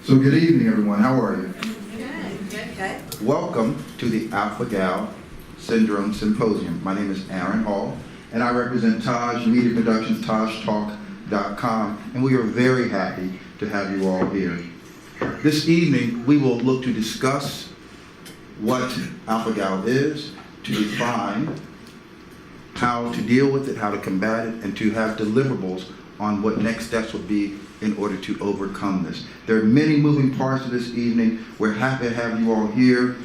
So good evening, everyone. How are you? Okay. Welcome to the Alpha-Gal Syndrome Symposium. My name is Aaron Hall, and I represent Taj Media Productions, TajTalk.com, and we are very happy to have you all here. This evening, we will look to discuss what Alpha-Gal is, to define how to deal with it, how to combat it, and to have deliverables on what next steps would be in order to overcome this. There are many moving parts to this evening. We're happy to have you all here.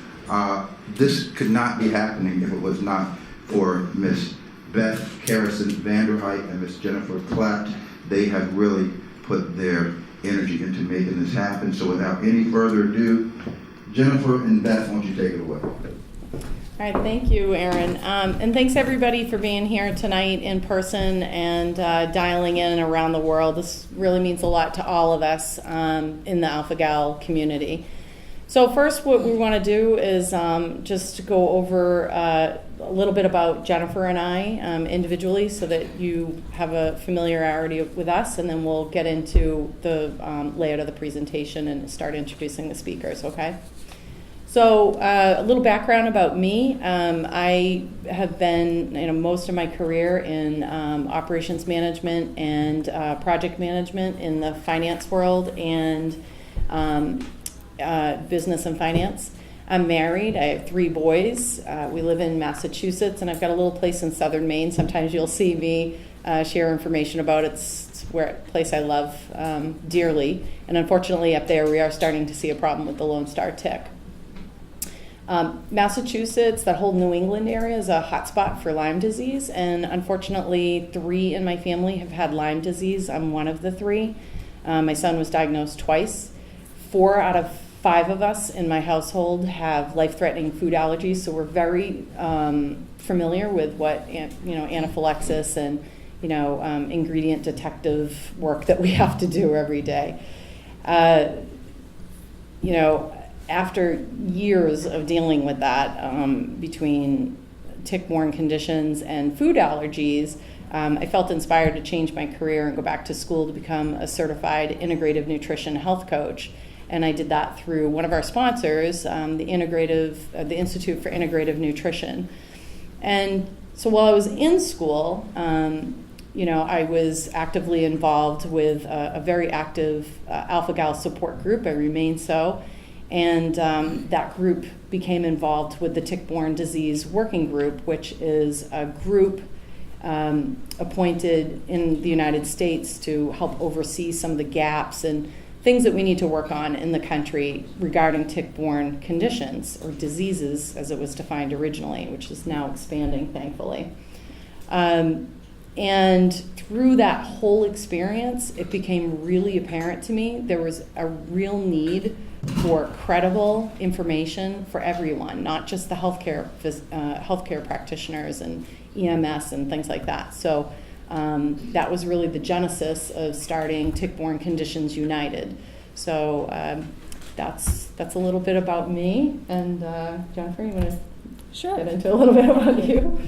This could not be happening if it was not for Miss Beth Carrison Vanderheit and Miss Jennifer Clapp. They have really put their energy into making this happen. So without any further ado, Jennifer and Beth, why don't you take it away? All right, thank you, Aaron. And thanks everybody for being here tonight in person and dialing in around the world. This really means a lot to all of us in the Alpha-Gal community. So first, what we want to do is just go over a little bit about Jennifer and I individually so that you have a familiarity with us, and then we'll get into the layout of the presentation and start introducing the speakers, okay? So a little background about me. I have been, most of my career in operations management and project management in the finance world and business and finance. I'm married. I have 3 boys. We live in Massachusetts, and I've got a little place in southern Maine. Sometimes you'll see me share information about it. It's a place I love dearly. And unfortunately, up there, we are starting to see a problem with the Lone Star tick. Massachusetts, that whole New England area, is a hotspot for Lyme disease, and unfortunately 3 in my family have had Lyme disease. I'm one of the 3. My son was diagnosed twice. 4 out of 5 of us in my household have life-threatening food allergies, so we're very familiar with what anaphylaxis and ingredient detective work that we have to do every day. After years of dealing with that, between tick-borne conditions and food allergies, I felt inspired to change my career and go back to school to become a certified integrative nutrition health coach. And I did that through one of our sponsors, the Institute for Integrative Nutrition. And so while I was in school, I was actively involved with a very active Alpha-Gal support group. I remain so. And that group became involved with the Tick-Borne Disease Working Group, which is a group appointed in the United States to help oversee some of the gaps and things that we need to work on in the country regarding tick-borne conditions, or diseases as it was defined originally, which is now expanding, thankfully. And through that whole experience, it became really apparent to me there was a real need for credible information for everyone, not just the healthcare practitioners and EMS and things like that. So that was really the genesis of starting Tick-Borne Conditions United. So that's a little bit about me. And Jennifer, you want to get into a little bit about you?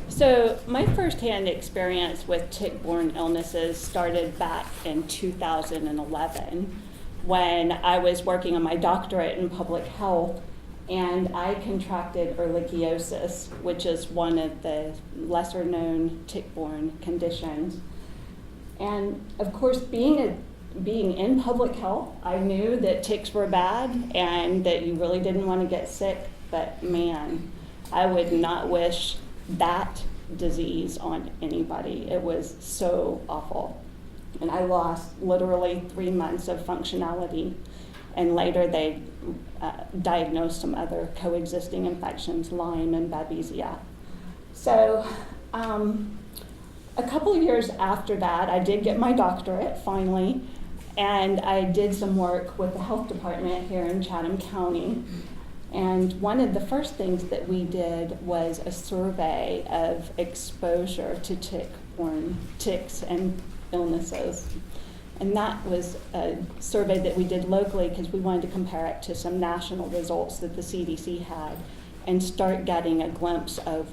So my firsthand experience with tick-borne illnesses started back in 2011 when I was working on my doctorate in public health, and I contracted ehrlichiosis, which is one of the lesser-known tick-borne conditions. And of course, being in public health, I knew that ticks were bad and that you really didn't want to get sick, but man, I would not wish that disease on anybody. It was so awful. And I lost literally 3 months of functionality. And later they diagnosed some other coexisting infections, Lyme and Babesia. So a couple of years after that, I did get my doctorate finally. And I did some work with the health department here in Chatham County. And one of the first things that we did was a survey of exposure to tick-borne ticks and illnesses. And that was a survey that we did locally because we wanted to compare it to some national results that the CDC had and start getting a glimpse of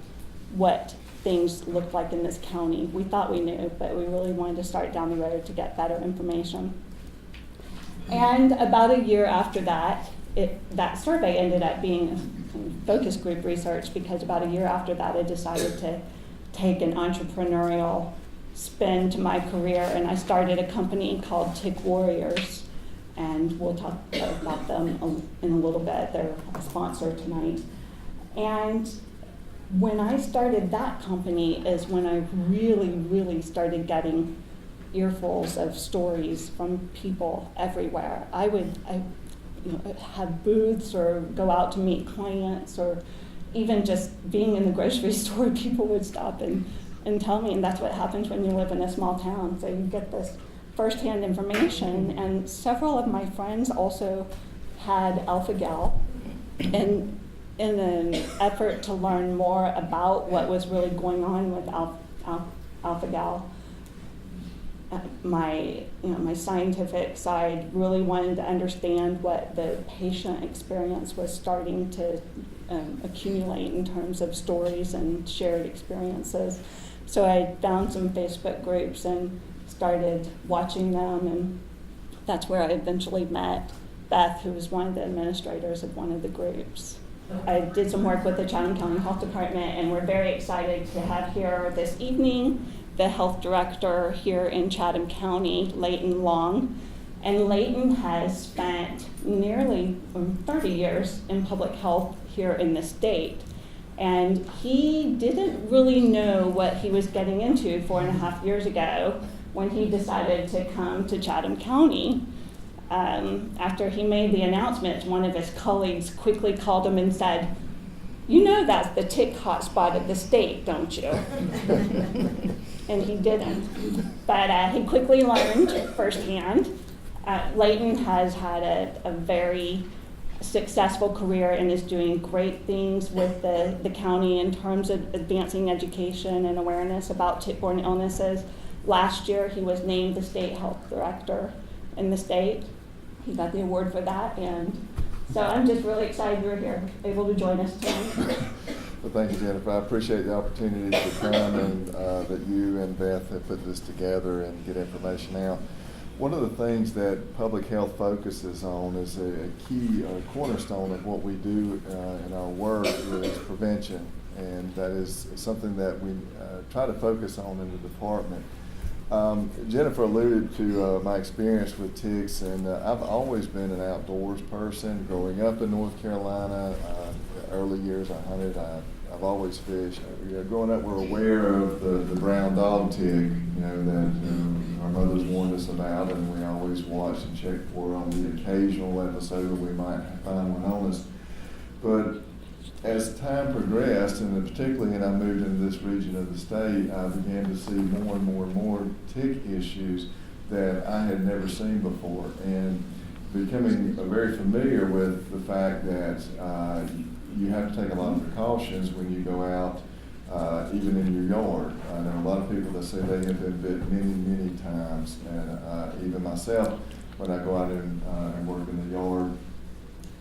what things looked like in this county. We thought we knew, but we really wanted to start down the road to get better information. And about a year after that, that survey ended up being focus group research, because about a year after that, I decided to take an entrepreneurial spin to my career, and I started a company called Tick Warriors, and we'll talk about them in a little bit. They're a sponsor tonight. And when I started that company is when I really started getting earfuls of stories from people everywhere. I have booths or go out to meet clients, or even just being in the grocery store, people would stop and tell me, and that's what happens when you live in a small town. So you get this firsthand information, and several of my friends also had alpha-gal, and in an effort to learn more about what was really going on with alpha-gal, my scientific side really wanted to understand what the patient experience was starting to accumulate in terms of stories and shared experiences. So I found some Facebook groups and started watching them, and that's where I eventually met Beth, who was one of the administrators of one of the groups. I did some work with the Chatham County Health Department, and we're very excited to have here this evening the health director here in Chatham County, Leighton Long. And Leighton has spent nearly 30 years in public health here in the state. And he didn't really know what he was getting into 4.5 years ago when he decided to come to Chatham County. After he made the announcement, one of his colleagues quickly called him and said, "You know that's the tick hotspot of the state, don't you?" And he didn't. But he quickly learned firsthand. Leighton has had a very successful career and is doing great things with the county in terms of advancing education and awareness about tick-borne illnesses. Last year, he was named the state health director in the state. He got the award for that, and so I'm just really excited you're here, able to join us tonight. Well, thank you, Jennifer. I appreciate the opportunity to come and that you and Beth have put this together and get information out. One of the things that public health focuses on is a key cornerstone of what we do in our work is prevention, and that is something that we try to focus on in the department. Jennifer alluded to my experience with ticks, and I've always been an outdoors person. Growing up in North Carolina, early years I hunted, I've always fished. Growing up, we're aware of the brown dog tick, that our mothers warned us about, and we always watched and checked for on the occasional episode we might find one on us. But as time progressed, and particularly when I moved into this region of the state, I began to see more and more tick issues that I had never seen before, and becoming very familiar with the fact that you have to take a lot of precautions when you go out, even in your yard. I know a lot of people that say they have been bit many times, and even myself, when I go out and work in the yard,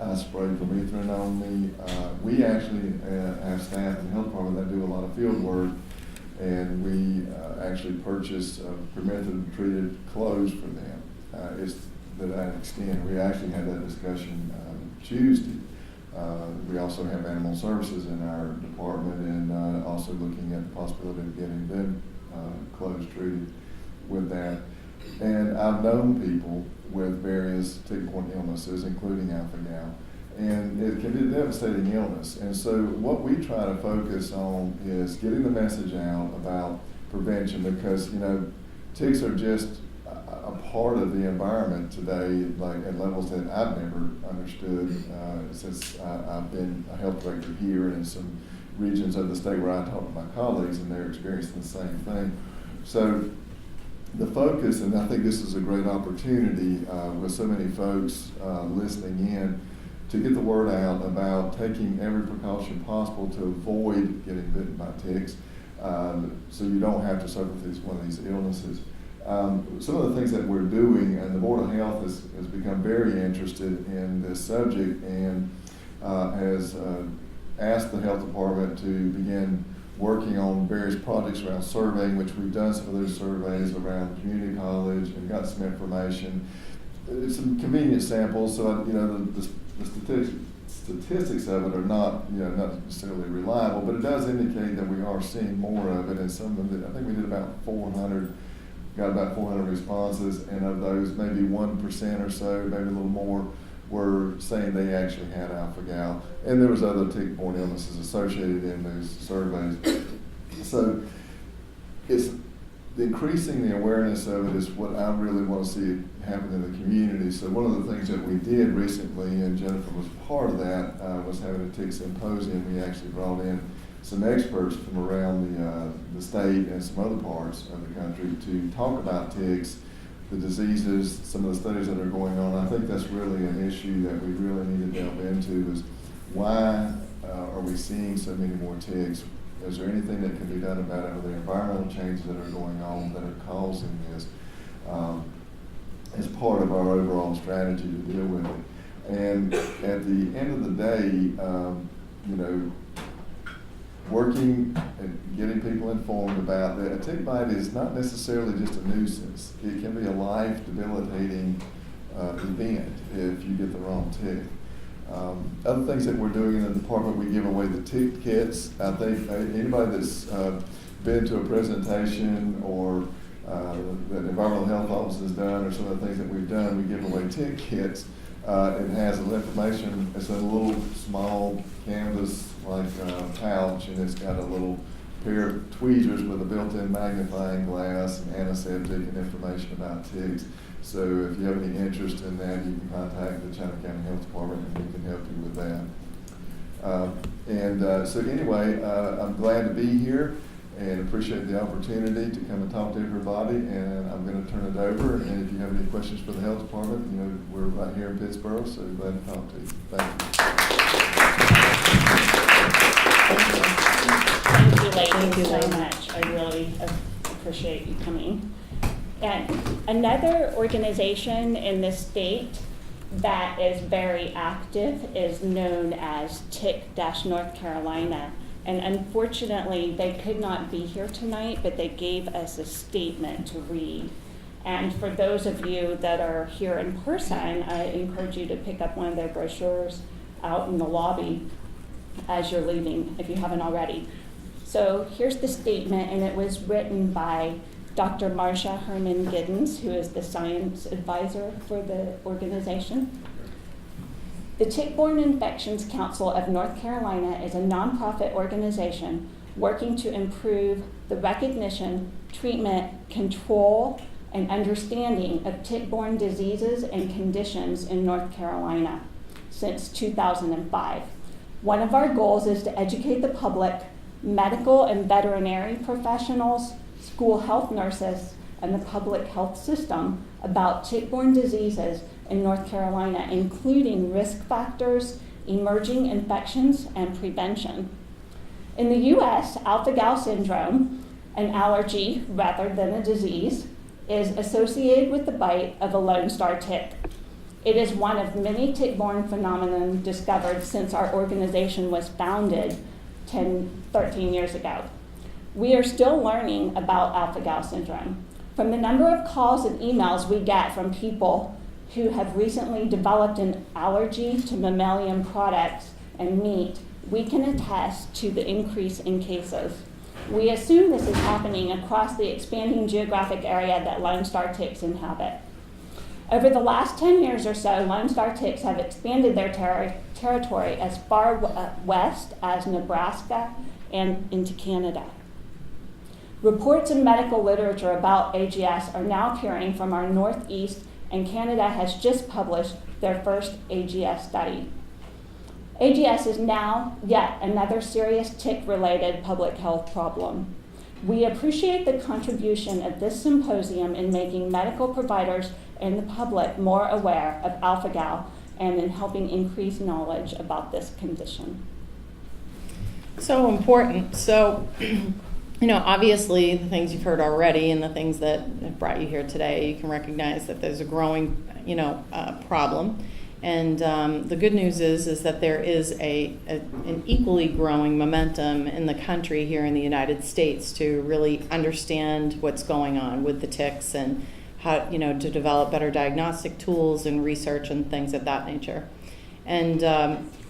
I spray permethrin on me. We actually have staff in the health department that do a lot of field work, and we actually purchase permethrin-treated clothes for them. It's to that extent. We actually had that discussion Tuesday. We also have animal services in our department, and also looking at the possibility of getting them clothes treated with that. And I've known people with various tick-borne illnesses, including alpha-gal, and it can be a devastating illness. And so what we try to focus on is getting the message out about prevention, because ticks are just a part of the environment today, like at levels that I've never understood since I've been a health director here and in some regions of the state where I talk to my colleagues, and they're experiencing the same thing. So the focus, and I think this is a great opportunity with so many folks listening in, to get the word out about taking every precaution possible to avoid getting bitten by ticks, so you don't have to suffer with one of these illnesses. Some of the things that we're doing, and the Board of Health has become very interested in this subject, and has asked the health department to begin working on various projects around surveying, which we've done some of those surveys around community college and got some information. some convenient samples, so the statistics of it are not necessarily reliable, but it does indicate that we are seeing more of it. And some of it, I think we did about 400, got about 400 responses, and of those, maybe 1% or so, maybe a little more, were saying they actually had alpha-gal, and there was other tick-borne illnesses associated in those surveys. So it's increasing the awareness of it is what I really want to see happen in the community. So one of the things that we did recently, and Jennifer was part of that, was having a tick symposium. We actually brought in some experts from around the state and some other parts of the country to talk about ticks, the diseases, some of the studies that are going on. I think that's really an issue that we really need to delve into, is why are we seeing so many more ticks? Is there anything that can be done about it? Are there environmental changes that are going on that are causing this? As part of our overall strategy to deal with it. And at the end of the day, working and getting people informed about that a tick bite is not necessarily just a nuisance. It can be a life debilitating event if you get the wrong tick. Other things that we're doing in the department, we give away the tick kits. I think anybody that's been to a presentation or that Environmental Health Office has done, or some of the things that we've done, we give away tick kits. It has a little information. It's a little small canvas like pouch, and it's got a little pair of tweezers with a built-in magnifying glass and antiseptic and information about ticks. So if you have any interest in that, you can contact the China County Health Department and we can help you with that. So anyway, I'm glad to be here and appreciate the opportunity to come and talk to everybody. And I'm going to turn it over. And if you have any questions for the health department, we're right here in Pittsburgh, so glad to talk to you. Thank you. Thank you, ladies, so much. I really appreciate you coming. And another organization in the state that is very active is known as Tick-North Carolina. And unfortunately, they could not be here tonight, but they gave us a statement to read. And for those of you that are here in person, I encourage you to pick up one of their brochures out in the lobby as you're leaving, if you haven't already. So here's the statement, and it was written by Dr. Marcia Herman Giddens, who is the science advisor for the organization. The Tick-Borne Infections Council of North Carolina is a nonprofit organization working to improve the recognition, treatment, control, and understanding of tick-borne diseases and conditions in North Carolina since 2005. One of our goals is to educate the public, medical and veterinary professionals, school health nurses, and the public health system about tick-borne diseases in North Carolina, including risk factors, emerging infections, and prevention. In the U.S., alpha-gal syndrome, an allergy rather than a disease, is associated with the bite of a Lone Star tick. It is one of many tick-borne phenomena discovered since our organization was founded 13 years ago. We are still learning about alpha-gal syndrome. From the number of calls and emails we get from people who have recently developed an allergy to mammalian products and meat, we can attest to the increase in cases. We assume this is happening across the expanding geographic area that Lone Star ticks inhabit. Over the last 10 years or so, Lone Star ticks have expanded their territory as far west as Nebraska and into Canada. Reports in medical literature about AGS are now appearing from our Northeast, and Canada has just published their first AGS study. AGS is now yet another serious tick-related public health problem. We appreciate the contribution of this symposium in making medical providers and the public more aware of alpha-gal and in helping increase knowledge about this condition. So important. So, obviously the things you've heard already and the things that have brought you here today, you can recognize that there's a growing, problem. And the good news is that there is an equally growing momentum in the country here in the United States to really understand what's going on with the ticks and how, to develop better diagnostic tools and research and things of that nature. And,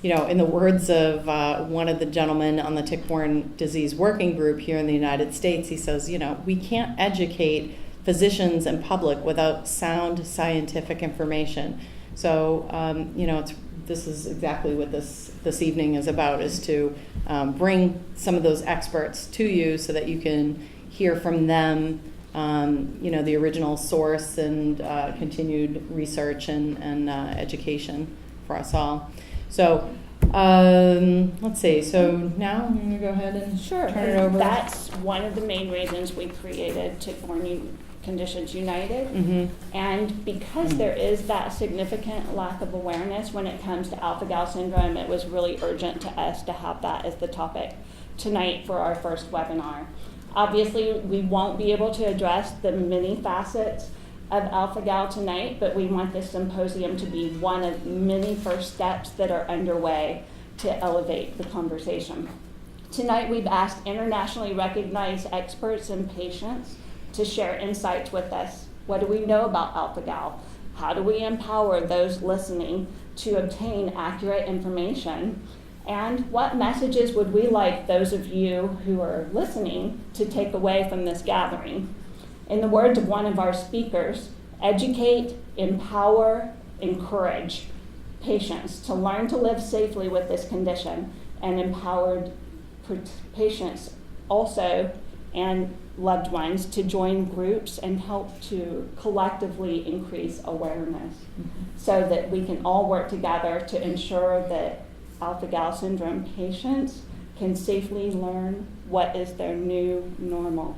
in the words of one of the gentlemen on the tick-borne disease working group here in the United States, he says, we can't educate physicians and public without sound scientific information. So, this is exactly what this evening is about, is to bring some of those experts to you so that you can hear from them, the original source and continued research and education for us all. So let's see. So now I'm going to go ahead and Sure. turn it over. That's one of the main reasons we created Tick-Borne Conditions United. Mm-hmm. And because there is that significant lack of awareness when it comes to alpha-gal syndrome, it was really urgent to us to have that as the topic tonight for our first webinar. Obviously, we won't be able to address the many facets of alpha-gal tonight, but we want this symposium to be one of many first steps that are underway to elevate the conversation. Tonight, we've asked internationally recognized experts and patients to share insights with us. What do we know about alpha-gal? How do we empower those listening to obtain accurate information? And what messages would we like those of you who are listening to take away from this gathering? In the words of one of our speakers, educate, empower, encourage patients to learn to live safely with this condition, and empowered patients also and loved ones to join groups and help to collectively increase awareness so that we can all work together to ensure that alpha-gal syndrome patients can safely learn what is their new normal.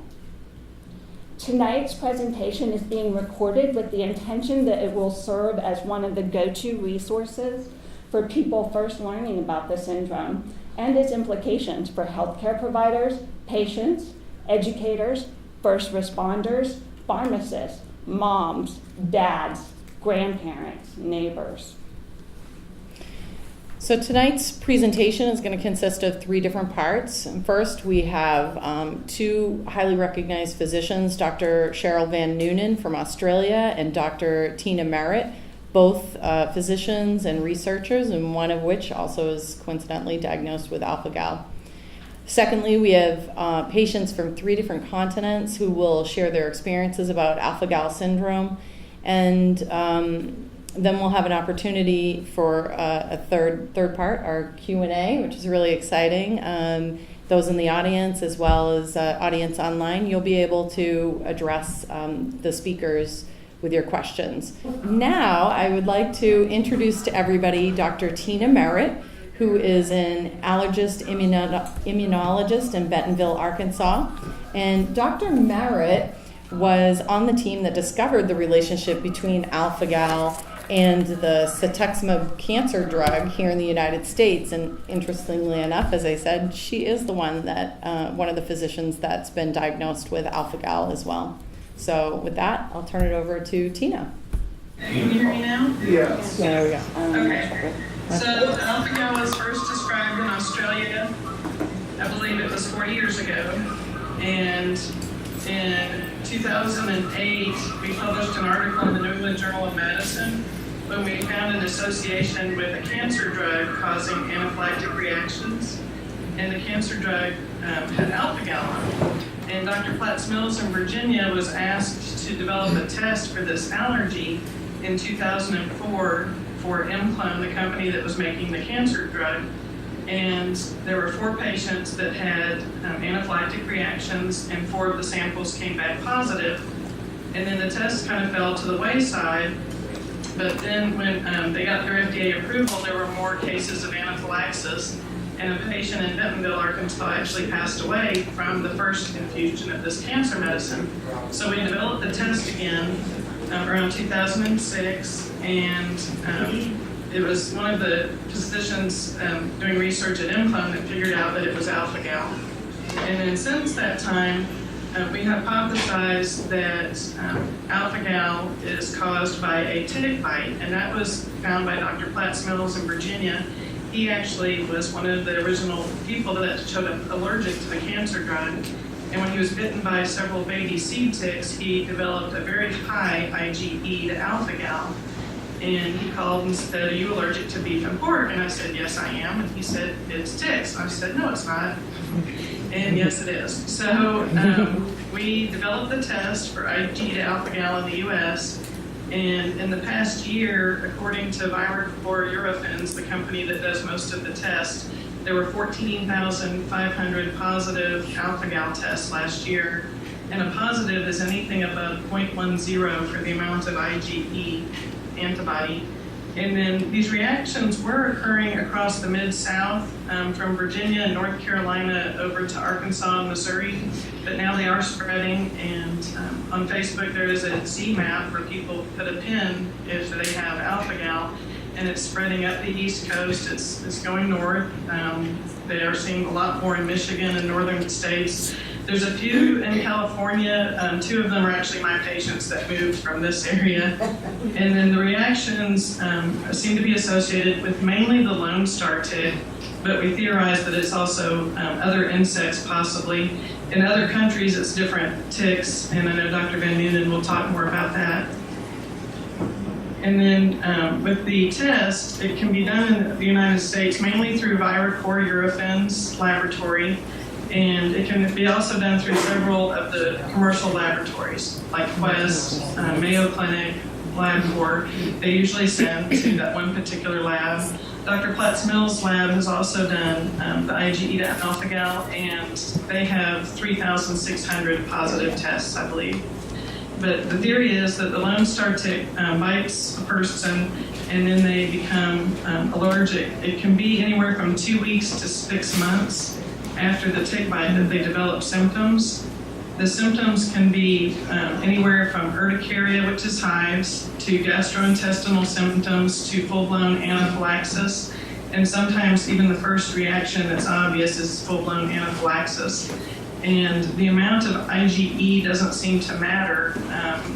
Tonight's presentation is being recorded with the intention that it will serve as one of the go-to resources for people first learning about the syndrome and its implications for healthcare providers, patients, educators, first responders, pharmacists, moms, dads, grandparents, neighbors. So tonight's presentation is going to consist of 3 different parts. First, we have 2 highly recognized physicians, Dr. Cheryl Van Noonen from Australia and Dr. Tina Merritt, both physicians and researchers, and one of which also is coincidentally diagnosed with alpha-gal. Secondly, we have patients from 3 different continents who will share their experiences about alpha-gal syndrome, and then we'll have an opportunity for a third part, our Q&A, which is really exciting. Those in the audience as well as audience online, you'll be able to address the speakers with your questions. Now, I would like to introduce to everybody Dr. Tina Merritt, who is an allergist immunologist in Bentonville, Arkansas. And Dr. Merritt was on the team that discovered the relationship between alpha-gal and the cetuximab cancer drug here in the United States. And interestingly enough, as I said, she is the one that one of the physicians that's been diagnosed with alpha-gal as well. So with that, I'll turn it over to Tina. Can you hear me now? Yes. There we go. Okay. So alpha-gal was first described in Australia, I believe it was 40 years ago. And in 2008, we published an article in the New England Journal of Medicine when we found an association with a cancer drug causing anaphylactic reactions. And the cancer drug had alpha-gal on it. And Dr. Platts Mills in Virginia was asked to develop a test for this allergy in 2004 for Imclone, the company that was making the cancer drug. And there were 4 patients that had anaphylactic reactions, and 4 of the samples came back positive. And then the test kind of fell to the wayside. But then when they got their FDA approval, there were more cases of anaphylaxis. And a patient in Bentonville, Arkansas, actually passed away from the first infusion of this cancer medicine. So we developed the test again around 2006, and it was one of the physicians doing research at Imclone that figured out that it was alpha-gal. And then since that time, we hypothesized that alpha-gal is caused by a tick bite, and that was found by Dr. Platts Mills in Virginia. He actually was one of the original people that showed up allergic to the cancer drug. And when he was bitten by several baby seed ticks, he developed a very high IgE to alpha-gal. And he called and said, "Are you allergic to beef and pork?" And I said, "Yes, I am." And he said, "It's ticks." And I said, "No, it's not." And yes, it is. So we developed the test for IgE to alpha-gal in the U.S. And in the past year, according to Viracor Eurofins, the company that does most of the tests, there were 14,500 positive alpha-gal tests last year. And a positive is anything above 0.10 for the amount of IgE antibody. And then these reactions were occurring across the Mid-South, from Virginia and North Carolina over to Arkansas and Missouri, but now they are spreading. And on Facebook there is a ZMAP where people put a pin if they have alpha-gal, and it's spreading up the East Coast. It's going north. They are seeing a lot more in Michigan and northern states. There's a few in California. 2 of them are actually my patients that moved from this area. And then the reactions seem to be associated with mainly the Lone Star tick, but we theorize that it's also other insects possibly. In other countries, it's different ticks, and I know Dr. Van Noonen will talk more about that. And then with the test, it can be done in the United States mainly through Viracor Eurofins laboratory, and it can be also done through several of the commercial laboratories like Quest, Mayo Clinic, LabCorp. They usually send to that one particular lab. Dr. Platts-Mills' lab has also done the IgE to alpha-gal, and they have 3,600 positive tests, I believe. But the theory is that the Lone Star tick bites a person and then they become allergic. It can be anywhere from 2 weeks to 6 months after the tick bite that they develop symptoms. The symptoms can be anywhere from urticaria, which is hives, to gastrointestinal symptoms, to full-blown anaphylaxis. And sometimes even the first reaction that's obvious is full-blown anaphylaxis. And the amount of IgE doesn't seem to matter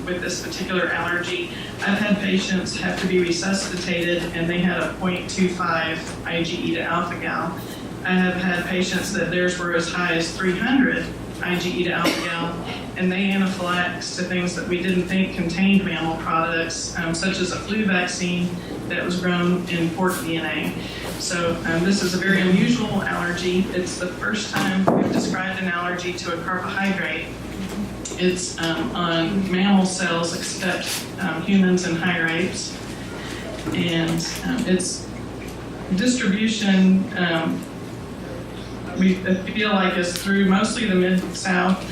with this particular allergy. I've had patients have to be resuscitated and they had a 0.25 IgE to alpha-gal. I have had patients that theirs were as high as 300 IgE to alpha-gal, and they anaphylaxed to things that we didn't think contained mammal products, such as a flu vaccine that was grown in pork DNA. So this is a very unusual allergy. It's the first time we've described an allergy to a carbohydrate. It's on mammal cells except humans and high rapes. And its distribution, we feel like is through mostly the Mid-South.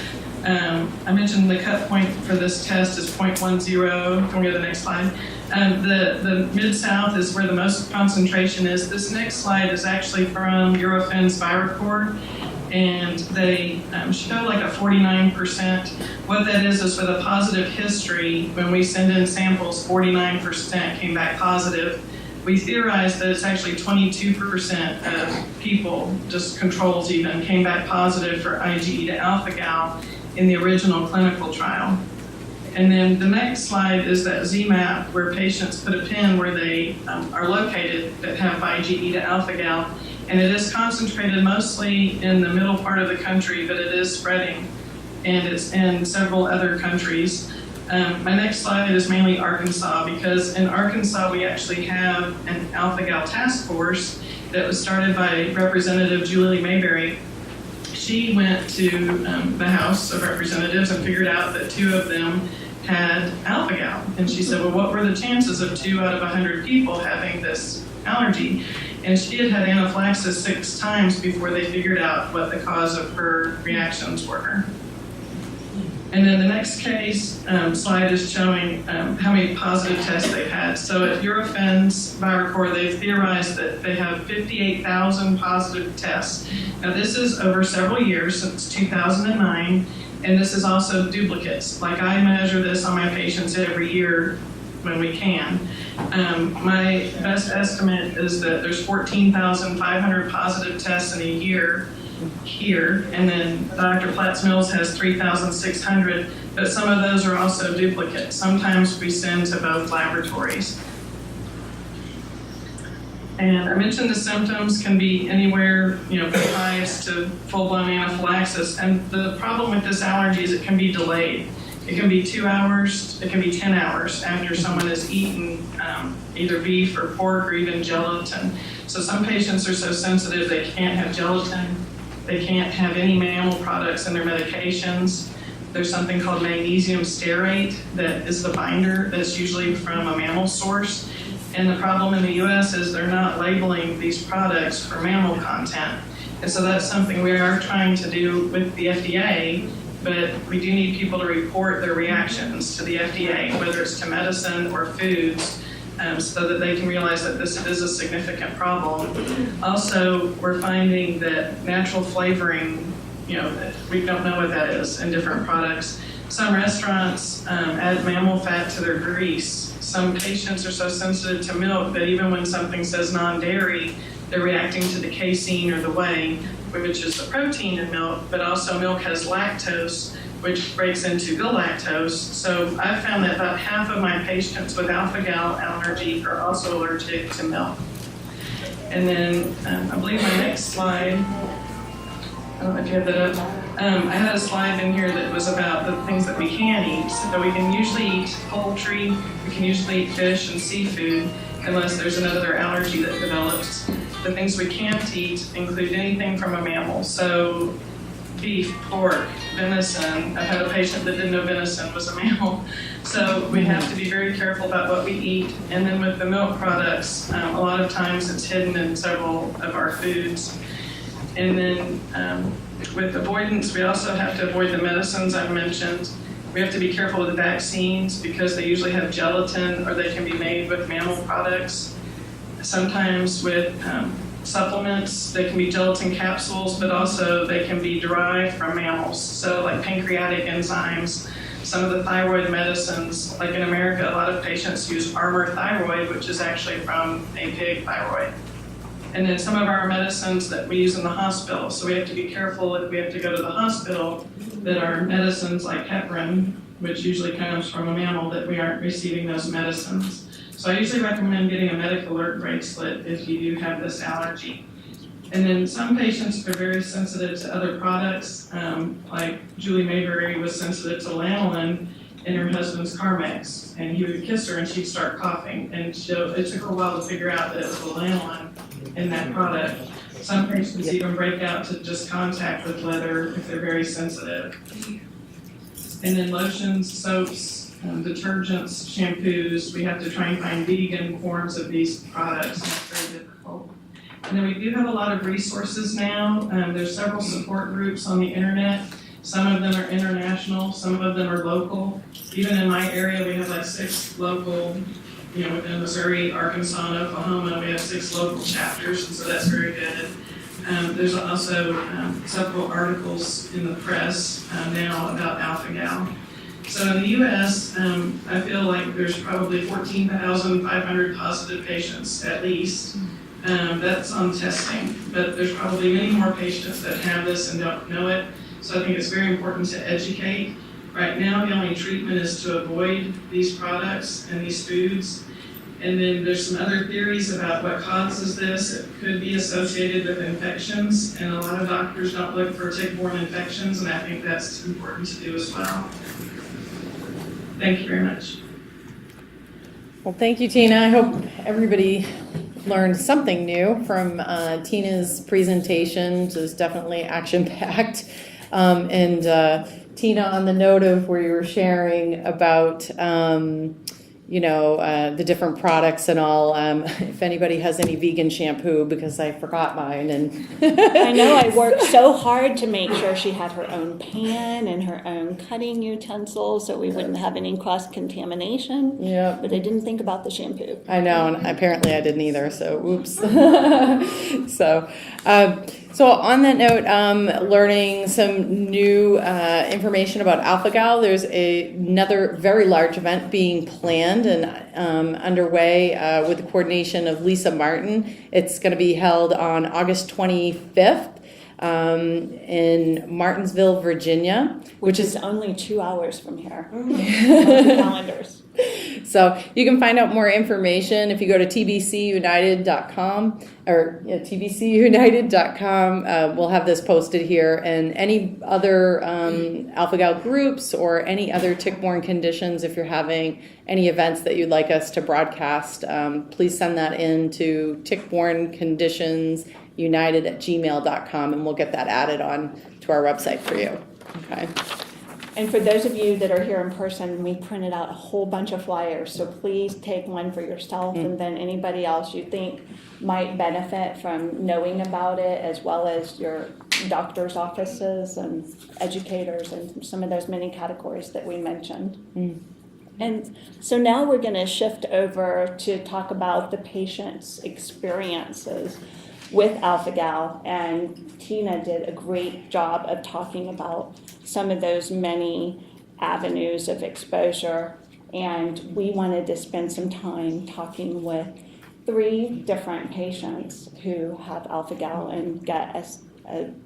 I mentioned the cut point for this test is 0.10. Can we go to the next slide? The Mid-South is where the most concentration is. This next slide is actually from Eurofins Viracor, and they show like a 49%. What that is for the positive history, when we send in samples, 49% came back positive. We theorize that it's actually 22% of people, just controls even, came back positive for IgE to alpha-gal in the original clinical trial. And then the next slide is that ZMAP where patients put a pin where they are located that have IgE to alpha-gal. And it is concentrated mostly in the middle part of the country, but it is spreading, and it's in several other countries. My next slide is mainly Arkansas, because in Arkansas we actually have an alpha-gal task force that was started by Representative Julie Mayberry. She went to the House of Representatives and figured out that 2 of them had alpha-gal. And she said, well, what were the chances of 2 out of 100 people having this allergy? And she had had anaphylaxis 6 times before they figured out what the cause of her reactions were. And then the next case slide is showing how many positive tests they've had. So at Eurofins Viracor, they've theorized that they have 58,000 positive tests. Now this is over several years, since 2009, and this is also duplicates. Like I measure this on my patients every year when we can. My best estimate is that there's 14,500 positive tests in a year here, and then Dr. Platts-Mills has 3,600, but some of those are also duplicates. Sometimes we send to both laboratories. And I mentioned the symptoms can be anywhere, from hives to full-blown anaphylaxis. And the problem with this allergy is it can be delayed. It can be 2 hours, it can be 10 hours after someone has eaten either beef or pork or even gelatin. So some patients are so sensitive they can't have gelatin, they can't have any mammal products in their medications. There's something called magnesium stearate that is the binder that's usually from a mammal source. And the problem in the US is they're not labeling these products for mammal content. And so that's something we are trying to do with the FDA, but we do need people to report their reactions to the FDA, whether it's to medicine or foods, so that they can realize that this is a significant problem. Also, we're finding that natural flavoring, we don't know what that is in different products. Some restaurants add mammal fat to their grease. Some patients are so sensitive to milk that even when something says non-dairy, they're reacting to the casein or the whey, which is the protein in milk, but also milk has lactose, which breaks into galactose. So I've found that about half of my patients with alpha-gal allergy are also allergic to milk. And then I believe my next slide, I don't know if you have that up. I had a slide in here that was about the things that we can eat. So we can usually eat poultry, we can usually eat fish and seafood, unless there's another allergy that develops. The things we can't eat include anything from a mammal. So beef, pork, venison. I've had a patient that didn't know venison was a mammal. So we have to be very careful about what we eat. And then with the milk products, a lot of times it's hidden in several of our foods. And then with avoidance, we also have to avoid the medicines I've mentioned. We have to be careful with the vaccines because they usually have gelatin or they can be made with mammal products. Sometimes with supplements, they can be gelatin capsules, but also they can be derived from mammals. So like pancreatic enzymes, some of the thyroid medicines, like in America, a lot of patients use Armour thyroid, which is actually from a pig thyroid. And then some of our medicines that we use in the hospital. So we have to be careful if we have to go to the hospital that our medicines like heparin, which usually comes from a mammal, that we aren't receiving those medicines. So I usually recommend getting a medical alert bracelet if you do have this allergy. And then some patients are very sensitive to other products, like Julie Mayberry was sensitive to lanolin in her husband's Carmex, and he would kiss her and she'd start coughing. And it took her a while to figure out that it was the lanolin in that product. Some patients even break out to just contact with leather if they're very sensitive. And then lotions, soaps, detergents, shampoos, we have to try and find vegan forms of these products, and it's very difficult. And then we do have a lot of resources now. There's several support groups on the internet. Some of them are international, some of them are local. Even in my area, we have like 6 local, within Missouri, Arkansas, and Oklahoma, we have 6 local chapters, and so that's very good. There's also several articles in the press now about alpha-gal. So in the US, I feel like there's probably 14,500 positive patients at least. That's on testing, but there's probably many more patients that have this and don't know it. So I think it's very important to educate. Right now, the only treatment is to avoid these products and these foods. And then there's some other theories about what causes this. It could be associated with infections, and a lot of doctors don't look for tick-borne infections, and I think that's important to do as well. Thank you very much. Well, thank you, Tina. I hope everybody learned something new from Tina's presentation. It was definitely action-packed. Tina, on the note of where you were sharing about, the different products and all, if anybody has any vegan shampoo, because I forgot mine. And I know I worked so hard to make sure she had her own pan and her own cutting utensils so we wouldn't have any cross-contamination. Yeah. But I didn't think about the shampoo. I know, and apparently I didn't either, so oops. So on that note, learning some new information about alpha-gal. There's another very large event being planned and underway with the coordination of Lisa Martin. It's going to be held on August 25th in Martinsville, Virginia, Which is only 2 hours from here. On the calendars. So you can find out more information if you go to tbcunited.com or tbcunited.com. We'll have this posted here, and any other alpha-gal groups or any other tick-borne conditions. If you're having any events that you'd like us to broadcast, please send that in to tick-borne-conditions-united@gmail.com, and we'll get that added on to our website for you. Okay. And for those of you that are here in person, we printed out a whole bunch of flyers, so please take one for yourself and then anybody else you think might benefit from knowing about it, as well as your doctor's offices and educators and some of those many categories that we mentioned. And so now we're going to shift over to talk about the patient's experiences with alpha-gal, and Tina did a great job of talking about some of those many avenues of exposure, and we wanted to spend some time talking with 3 different patients who have alpha-gal and get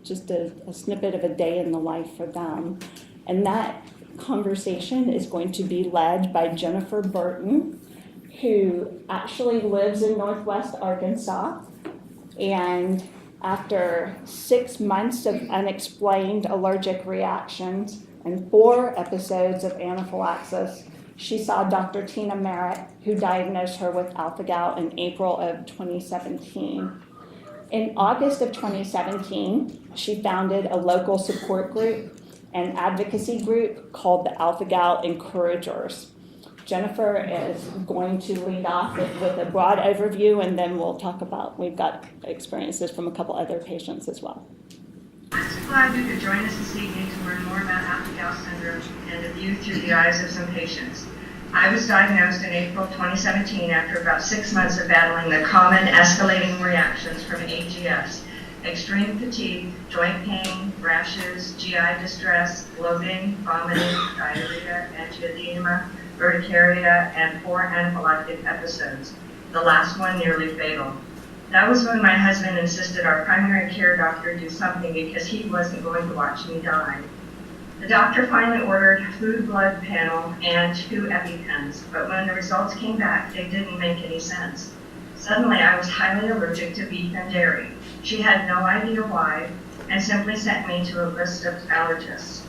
just a snippet of a day in the life for them. And that conversation is going to be led by Jennifer Burton, who actually lives in Northwest Arkansas. And after 6 months of unexplained allergic reactions and 4 episodes of anaphylaxis, she saw Dr. Tina Merritt, who diagnosed her with alpha-gal in April of 2017. In August of 2017, she founded a local support group and advocacy group called the Alpha-Gal Encouragers. Jennifer is going to lead off with a broad overview, and then we'll talk about, we've got experiences from a couple other patients as well. I'm so glad you could join us this evening to learn more about alpha-gal syndrome and a view through the eyes of some patients. I was diagnosed in April 2017 after about 6 months of battling the common escalating reactions from AGS: extreme fatigue, joint pain, rashes, GI distress, bloating, vomiting, diarrhea, angioedema, urticaria, and 4 anaphylactic episodes, the last one nearly fatal. That was when my husband insisted our primary care doctor do something because he wasn't going to watch me die. The doctor finally ordered food blood panel and 2 EpiPens, but when the results came back, they didn't make any sense. Suddenly, I was highly allergic to beef and dairy. She had no idea why, and simply sent me to a list of allergists.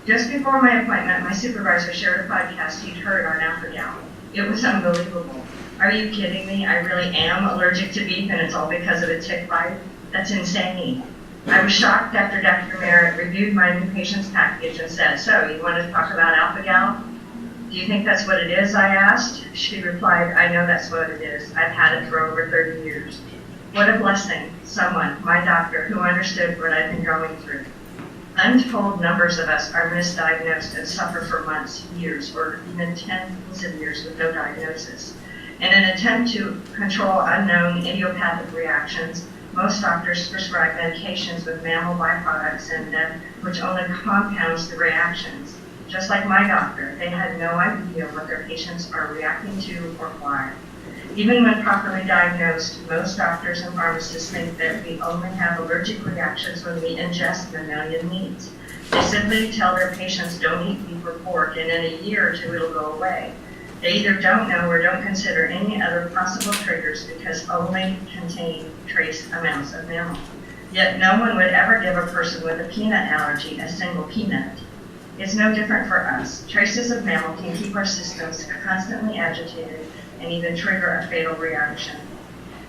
Just before my appointment, my supervisor shared a podcast he'd heard on alpha-gal. It was unbelievable. Are you kidding me? I really am allergic to beef, and it's all because of a tick bite? That's insane. I was shocked after Dr. Merritt reviewed my new patient's package and said, "So, you want to talk about alpha-gal? Do you think that's what it is?" I asked. She replied, "I know that's what it is. I've had it for over 30 years. What a blessing. Someone, my doctor, who understood what I've been going through. Untold numbers of us are misdiagnosed and suffer for months, years, or even tens of years with no diagnosis. In an attempt to control unknown idiopathic reactions, most doctors prescribe medications with mammal byproducts in them, which only compounds the reactions. Just like my doctor, they had no idea what their patients are reacting to or why. Even when properly diagnosed, most doctors and pharmacists think that we only have allergic reactions when we ingest mammalian meats. They simply tell their patients don't eat beef or pork, and in a year or 2 it'll go away. They either don't know or don't consider any other possible triggers because only contain trace amounts of mammal. Yet no one would ever give a person with a peanut allergy a single peanut. It's no different for us. Traces of mammal can keep our systems constantly agitated and even trigger a fatal reaction.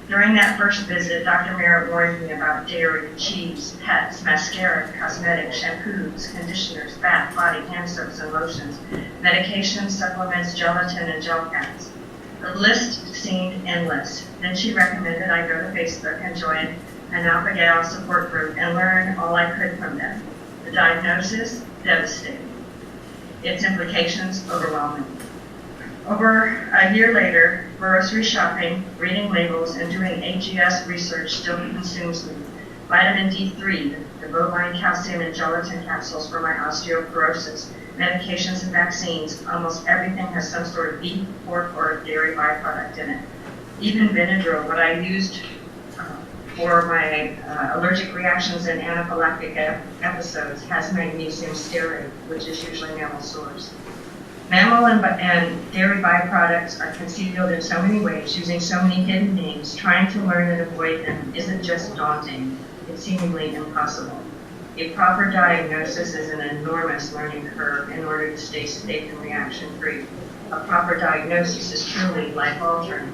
During that first visit, Dr. Merritt warned me about dairy, cheese, pets, mascara, cosmetics, shampoos, conditioners, bath, body, hand soaps, and lotions, medications, supplements, gelatin, and gel caps. The list seemed endless. Then she recommended I go to Facebook and join an alpha-gal support group and learn all I could from them. The diagnosis, devastating. Its implications, overwhelming. Over a year later, grocery shopping, reading labels, and doing AGS research still consumes me. Vitamin D3, the bovine calcium and gelatin capsules for my osteoporosis, medications and vaccines, almost everything has some sort of beef, pork, or dairy byproduct in it. Even Benadryl, what I used for my allergic reactions and anaphylactic episodes, has magnesium stearate, which is usually mammal source. Mammal and dairy byproducts are concealed in so many ways, using so many hidden names. Trying to learn and avoid them isn't just daunting, it's seemingly impossible. A proper diagnosis is an enormous learning curve in order to stay safe and reaction-free. A proper diagnosis is truly life-altering.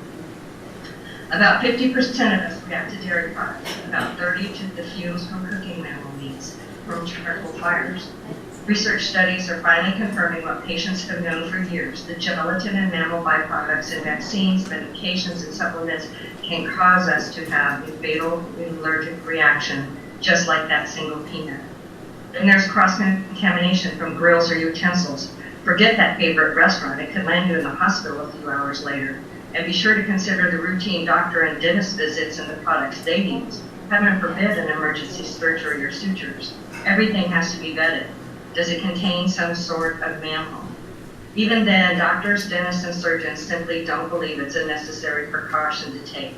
About 50% of us react to dairy products, about 30% to the fuels from cooking mammal meats, from charcoal fires. Research studies are finally confirming what patients have known for years. The gelatin and mammal byproducts in vaccines, medications, and supplements can cause us to have a fatal allergic reaction, just like that single peanut. And there's cross-contamination from grills or utensils. Forget that favorite restaurant. It could land you in the hospital a few hours later. And be sure to consider the routine doctor and dentist visits and the products they use. Heaven forbid an emergency surgery or sutures. Everything has to be vetted. Does it contain some sort of mammal? Even then, doctors, dentists, and surgeons simply don't believe it's a necessary precaution to take.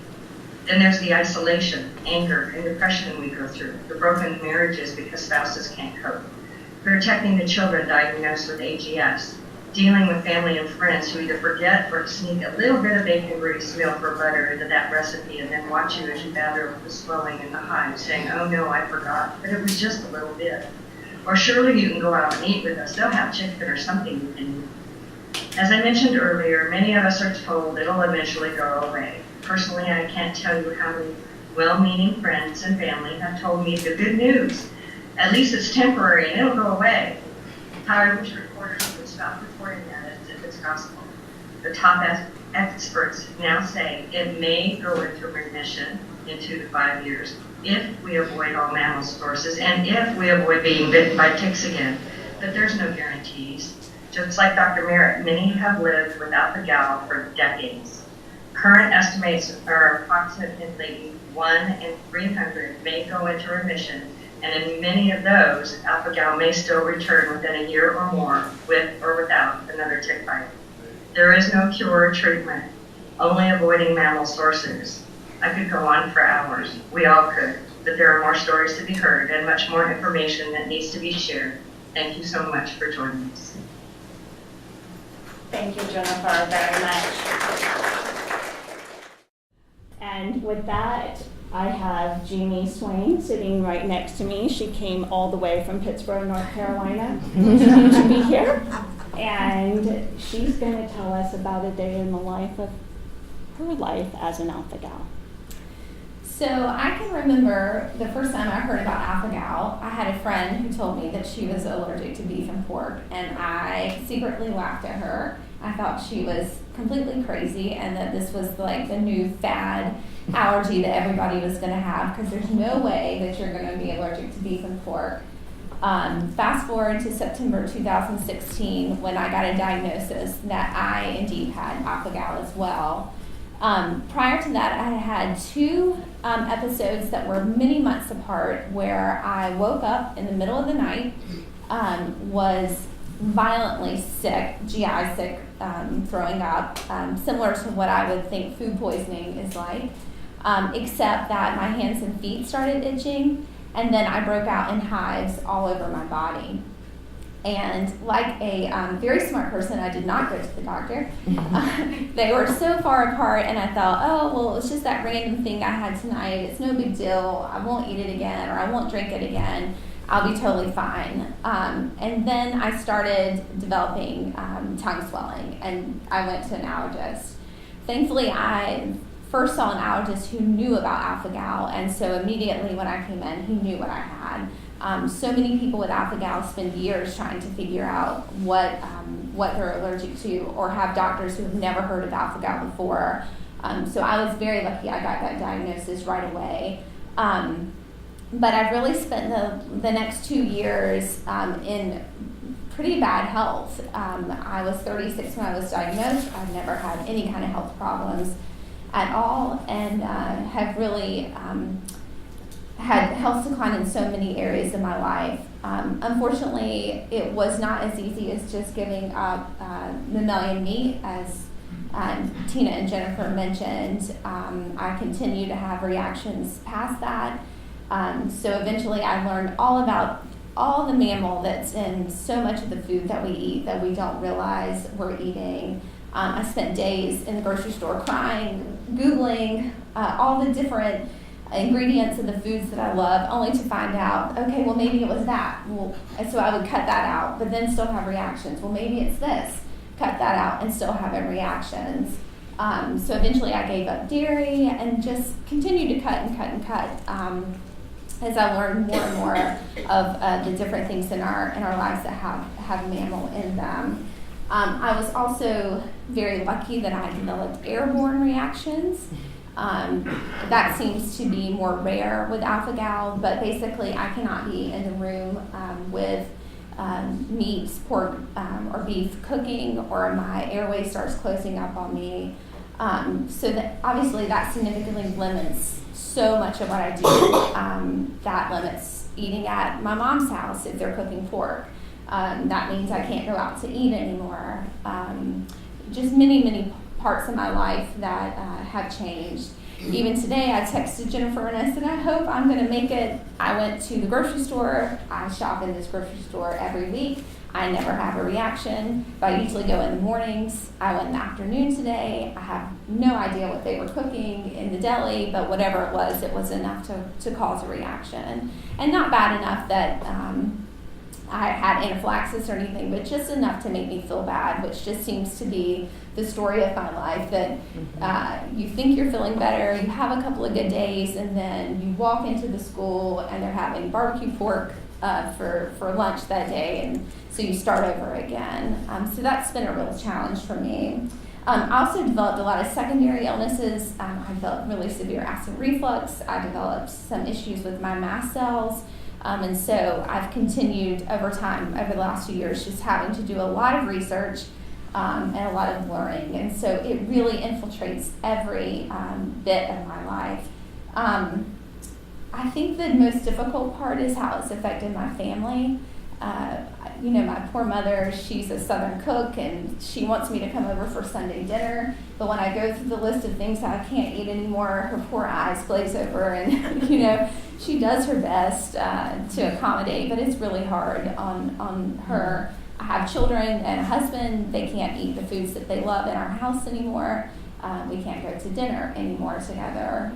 Then there's the isolation, anger, and depression we go through, the broken marriages because spouses can't cope, protecting the children diagnosed with AGS, dealing with family and friends who either forget or sneak a little bit of bacon grease, milk, or butter into that recipe and then watch you as you battle with the swelling and the hives, saying, oh no, I forgot, but it was just a little bit. Or surely you can go out and eat with us. They'll have chicken or something you can eat. As I mentioned earlier, many of us are told it'll eventually go away. Personally, I can't tell you how many well-meaning friends and family have told me the good news. At least it's temporary and it'll go away. How I wish reporters would stop reporting that as if it's gospel. The top experts now say it may go into remission in 2 to 5 years if we avoid all mammal sources and if we avoid being bitten by ticks again. But there's no guarantees. Just like Dr. Merritt, many have lived without the gal for decades. Current estimates are approximately 1 in 300 may go into remission, and in many of those, alpha-gal may still return within a year or more, with or without another tick bite. There is no cure or treatment, only avoiding mammal sources. I could go on for hours. We all could, but there are more stories to be heard and much more information that needs to be shared. Thank you so much for joining us. Thank you, Jennifer, very much. And with that, I have Jeannie Swain sitting right next to me. She came all the way from Pittsburgh, North Carolina to be here. And she's going to tell us about a day in the life of her life as an alpha-gal. So I can remember the first time I heard about alpha-gal, I had a friend who told me that she was allergic to beef and pork, and I secretly laughed at her. I thought she was completely crazy and that this was like the new fad allergy that everybody was going to have, because there's no way that you're going to be allergic to beef and pork. Fast forward to September 2016 when I got a diagnosis that I indeed had alpha-gal as well. Prior to that, I had 2 episodes that were many months apart where I woke up in the middle of the night, was violently sick, GI sick, throwing up, similar to what I would think food poisoning is like, except that my hands and feet started itching, and then I broke out in hives all over my body. And like a very smart person, I did not go to the doctor. They were so far apart, and I thought, oh, well, it's just that random thing I had tonight. It's no big deal. I won't eat it again, or I won't drink it again. I'll be totally fine. And then I started developing tongue swelling, and I went to an allergist. Thankfully, I first saw an allergist who knew about alpha-gal, and so immediately when I came in, he knew what I had. So many people with alpha-gal spend years trying to figure out what they're allergic to, or have doctors who have never heard of alpha-gal before. So I was very lucky I got that diagnosis right away. But I've really spent the next 2 years in pretty bad health. I was 36 when I was diagnosed. I've never had any kind of health problems at all, and have really had health decline in so many areas of my life. Unfortunately, it was not as easy as just giving up mammalian meat, as Tina and Jennifer mentioned. I continue to have reactions past that. So eventually I learned all about all the mammal that's in so much of the food that we eat that we don't realize we're eating. I spent days in the grocery store crying, Googling all the different ingredients in the foods that I love, only to find out, okay, well, maybe it was that. Well, so I would cut that out, but then still have reactions. Well, maybe it's this. Cut that out and still having reactions. So eventually I gave up dairy and just continued to cut and cut and cut as I learned more and more of the different things in our lives that have mammal in them. I was also very lucky that I developed airborne reactions. That seems to be more rare with alpha-gal, but basically I cannot be in the room with meat, pork, or beef cooking, or my airway starts closing up on me. So that obviously that significantly limits so much of what I do. That limits eating at my mom's house if they're cooking pork. That means I can't go out to eat anymore. Just many parts of my life that have changed. Even today, I texted Jennifer and I said, I hope I'm going to make it. I went to the grocery store. I shop in this grocery store every week. I never have a reaction, but I usually go in the mornings. I went in the afternoon today. I have no idea what they were cooking in the deli, but whatever it was enough to cause a reaction. And not bad enough that I had anaphylaxis or anything, but just enough to make me feel bad, which just seems to be the story of my life, that you think you're feeling better, you have a couple of good days, and then you walk into the school and they're having barbecue pork for lunch that day, and so you start over again. So that's been a real challenge for me. I also developed a lot of secondary illnesses. I developed really severe acid reflux. I developed some issues with my mast cells. And so I've continued over time, over the last few years, just having to do a lot of research and a lot of learning. And so it really infiltrates every bit of my life. I think the most difficult part is how it's affected my family. My poor mother, she's a Southern cook, and she wants me to come over for Sunday dinner. But when I go through the list of things that I can't eat anymore, her poor eyes glaze over, and she does her best to accommodate, but it's really hard on her. I have children and a husband. They can't eat the foods that they love in our house anymore. We can't go to dinner anymore together.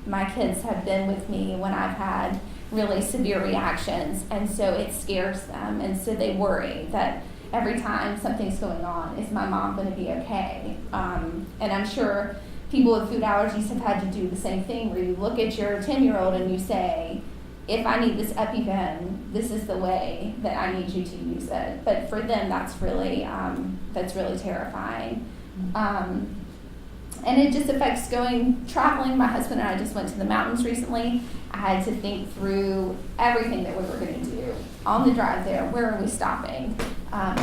My kids have been with me when I've had really severe reactions, and so it scares them, and so they worry that every time something's going on, is my mom going to be okay? And I'm sure people with food allergies have had to do the same thing, where you look at your 10-year-old and you say, if I need this EpiPen, this is the way that I need you to use it. But for them, that's really terrifying. And it just affects traveling. My husband and I just went to the mountains recently. I had to think through everything that we were going to do on the drive there. Where are we stopping?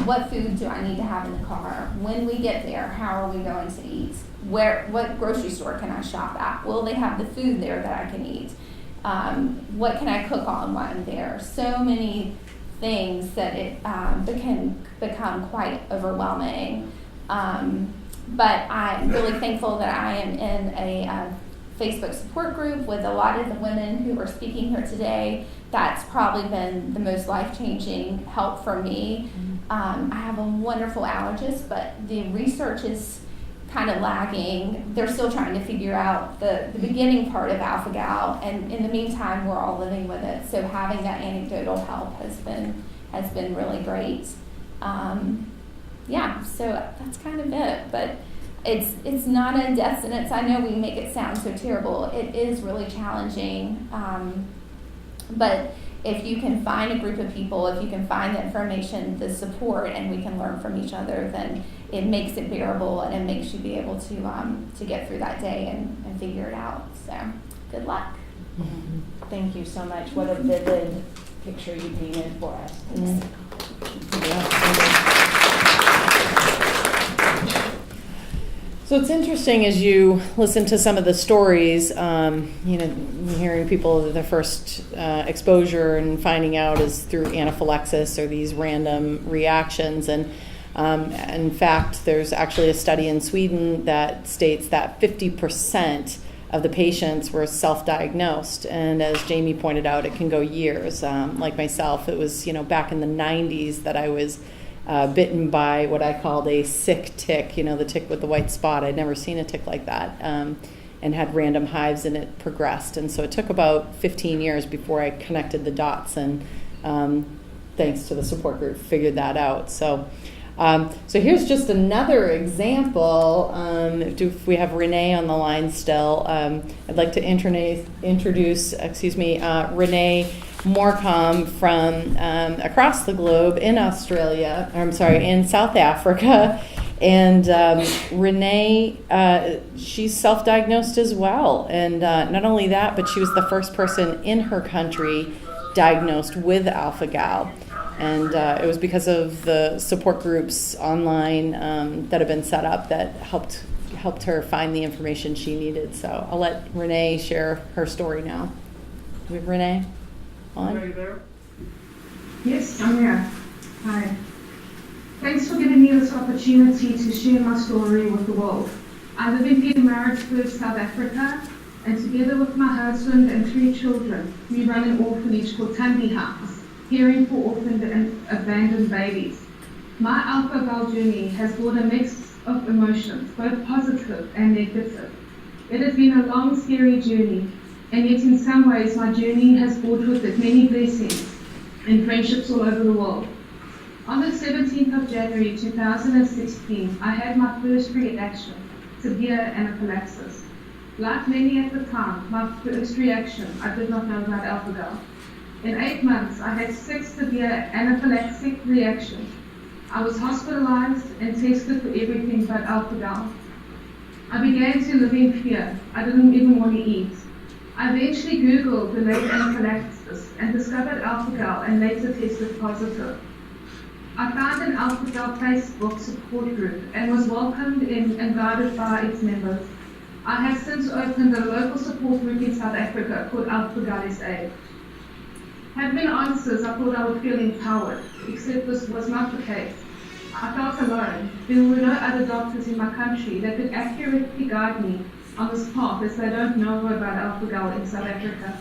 What food do I need to have in the car? When we get there, how are we going to eat? What grocery store can I shop at? Will they have the food there that I can eat? What can I cook on while I'm there? So many things that it can become quite overwhelming. But I'm really thankful that I am in a Facebook support group with a lot of the women who are speaking here today. That's probably been the most life-changing help for me. I have a wonderful allergist, but the research is kind of lagging. They're still trying to figure out the beginning part of alpha-gal, and in the meantime, we're all living with it. So having that anecdotal help has been really great. So that's kind of it, but it's not a death sentence. I know we make it sound so terrible. It is really challenging, but if you can find a group of people, if you can find the information, the support, and we can learn from each other, then it makes it bearable, and it makes you be able to get through that day and figure it out. So good luck. Thank you so much. What a vivid picture you painted for us. So it's interesting as you listen to some of the stories, hearing people their first exposure and finding out is through anaphylaxis or these random reactions. And in fact, there's actually a study in Sweden that states that 50% of the patients were self-diagnosed. And as Jamie pointed out, it can go years. Like myself, it was, back in the 90s that I was bitten by what I called a sick tick, the tick with the white spot. I'd never seen a tick like that, and had random hives, and it progressed. And so it took about 15 years before I connected the dots, and thanks to the support group, figured that out. So here's just another example. If we have Renee on the line still, I'd like to introduce Renee Morecambe from across the globe in in South Africa. And Renee, she's self-diagnosed as well. And not only that, but she was the first person in her country diagnosed with alpha-gal. And it was because of the support groups online that have been set up that helped her find the information she needed. So I'll let Renee share her story now. Do we have Renee on? Are you there? Yes, I'm here. Hi. Thanks for giving me this opportunity to share my story with the world. I live in Pietermaritzburg, South Africa, and together with my husband and 3 children, we run an orphanage called Tambi House, caring for orphaned and abandoned babies. My alpha-gal journey has brought a mix of emotions, both positive and negative. It has been a long, scary journey, and yet in some ways my journey has brought with it many blessings and friendships all over the world. On the 17th of January 2016, I had my first reaction, severe anaphylaxis. Like many at the time, my first reaction, I did not know about alpha-gal. In 8 months, I had 6 severe anaphylactic reactions. I was hospitalized and tested for everything but alpha-gal. I began to live in fear. I didn't even want to eat. I eventually Googled the late anaphylaxis and discovered alpha-gal and later tested positive. I found an alpha-gal Facebook support group and was welcomed in and guided by its members. I have since opened a local support group in South Africa called alpha-gal SA. Having answers, I thought I would feel empowered, except this was not the case. I felt alone. There were no other doctors in my country that could accurately guide me on this path, as they don't know about alpha-gal in South Africa.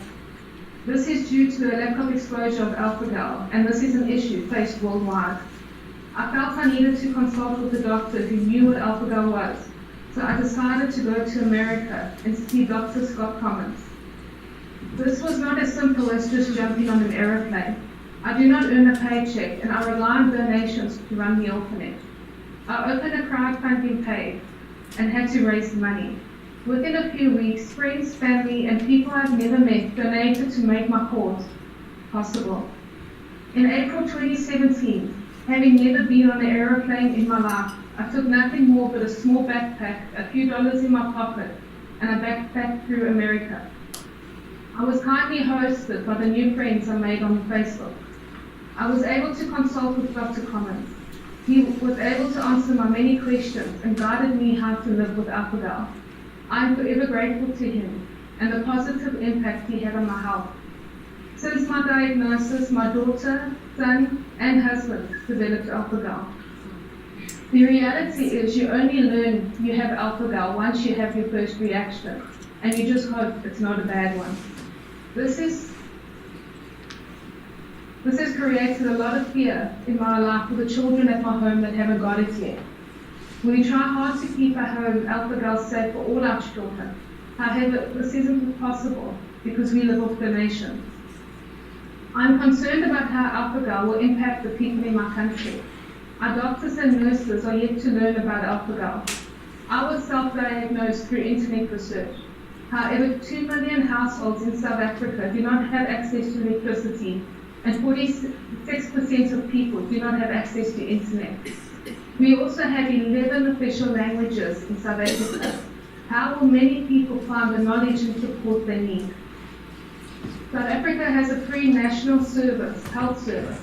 This is due to a lack of exposure of alpha-gal, and this is an issue faced worldwide. I felt I needed to consult with a doctor who knew what alpha-gal was, so I decided to go to America and see Dr. Scott Commons. This was not as simple as just jumping on an aeroplane. I do not earn a paycheck, and I rely on donations to run the orphanage. I opened a crowdfunding page and had to raise money. Within a few weeks, friends, family, and people I've never met donated to make my cause possible. In April 2017, having never been on an aeroplane in my life, I took nothing more but a small backpack, a few dollars in my pocket, and I backpacked through America. I was kindly hosted by the new friends I made on Facebook. I was able to consult with Dr. Commons. He was able to answer my many questions and guided me how to live with alpha-gal. I am forever grateful to him and the positive impact he had on my health. Since my diagnosis, my daughter, son, and husband developed alpha-gal. The reality is you only learn you have alpha-gal once you have your first reaction, and you just hope it's not a bad one. This has created a lot of fear in my life for the children at my home that haven't got it yet. We try hard to keep our home alpha-gal safe for all our children. However, this isn't possible because we live off donations. I'm concerned about how alpha-gal will impact the people in my country. Our doctors and nurses are yet to learn about alpha-gal. I was self-diagnosed through internet research. However, 2 million households in South Africa do not have access to electricity, and 46% of people do not have access to internet. We also have 11 official languages in South Africa. How will many people find the knowledge and support they need? South Africa has a free national service, health service,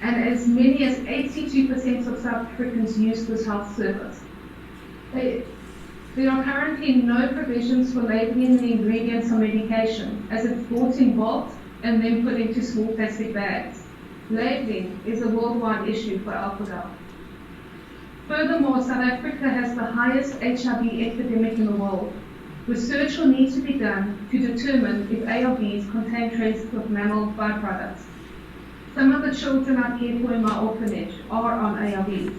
and as many as 82% of South Africans use this health service. There are currently no provisions for labeling the ingredients of medication, as it's bought in bulk and then put into small plastic bags. Labeling is a worldwide issue for alpha-gal. Furthermore, South Africa has the highest HIV epidemic in the world. Research will need to be done to determine if ARVs contain traces of mammal byproducts. Some of the children I care for in my orphanage are on ARVs.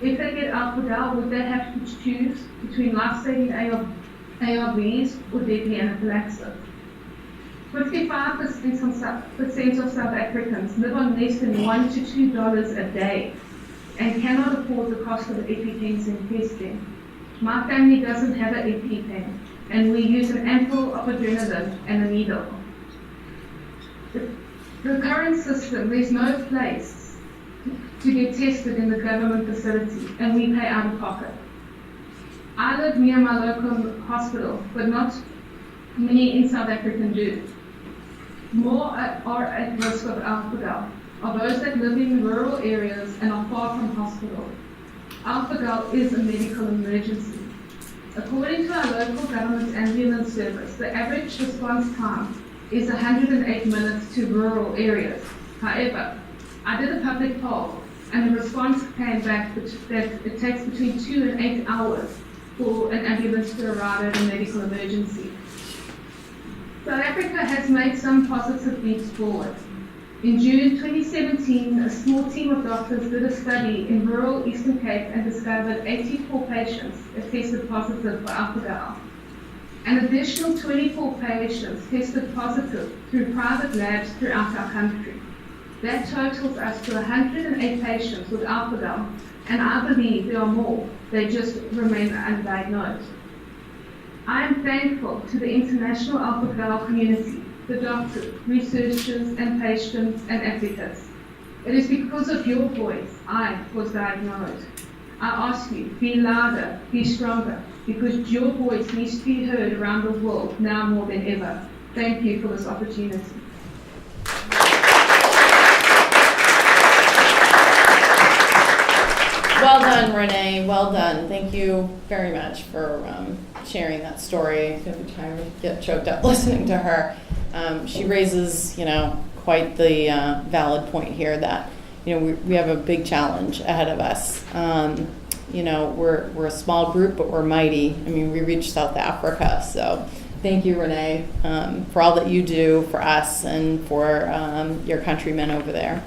If they get alpha-gal, would they have to choose between life-saving ARVs or deadly anaphylaxis? 55% of South Africans live on less than $1 to $2 a day and cannot afford the cost of EpiPens and testing. My family doesn't have an EpiPen, and we use an ampoule of adrenaline and a needle. The current system, there's no place to get tested in the government facility, and we pay out of pocket. I live near my local hospital, but not many in South Africa do. More are at risk of alpha-gal are those that live in rural areas and are far from hospital. Alpha-gal is a medical emergency. According to our local government ambulance service, the average response time is 108 minutes to rural areas. However, I did a public poll, and the response came back that it takes between 2 and 8 hours for an ambulance to arrive at a medical emergency. South Africa has made some positive leaps forward. In June 2017, a small team of doctors did a study in rural Eastern Cape and discovered 84 patients that tested positive for alpha-gal. An additional 24 patients tested positive through private labs throughout our country. That totals us to 108 patients with alpha-gal, and I believe there are more. They just remain undiagnosed. I am thankful to the international alpha-gal community, the doctors, researchers, and patients and advocates. It is because of your voice I was diagnosed. I ask you, be louder, be stronger, because your voice needs to be heard around the world now more than ever. Thank you for this opportunity. Well done, Renee. Well done. Thank you very much for sharing that story. Every time I get choked up listening to her. She raises, quite the valid point here that, we have a big challenge ahead of us. We're a small group, but we're mighty. I mean, we reached South Africa. So thank you, Renee, for all that you do for us and for your countrymen over there.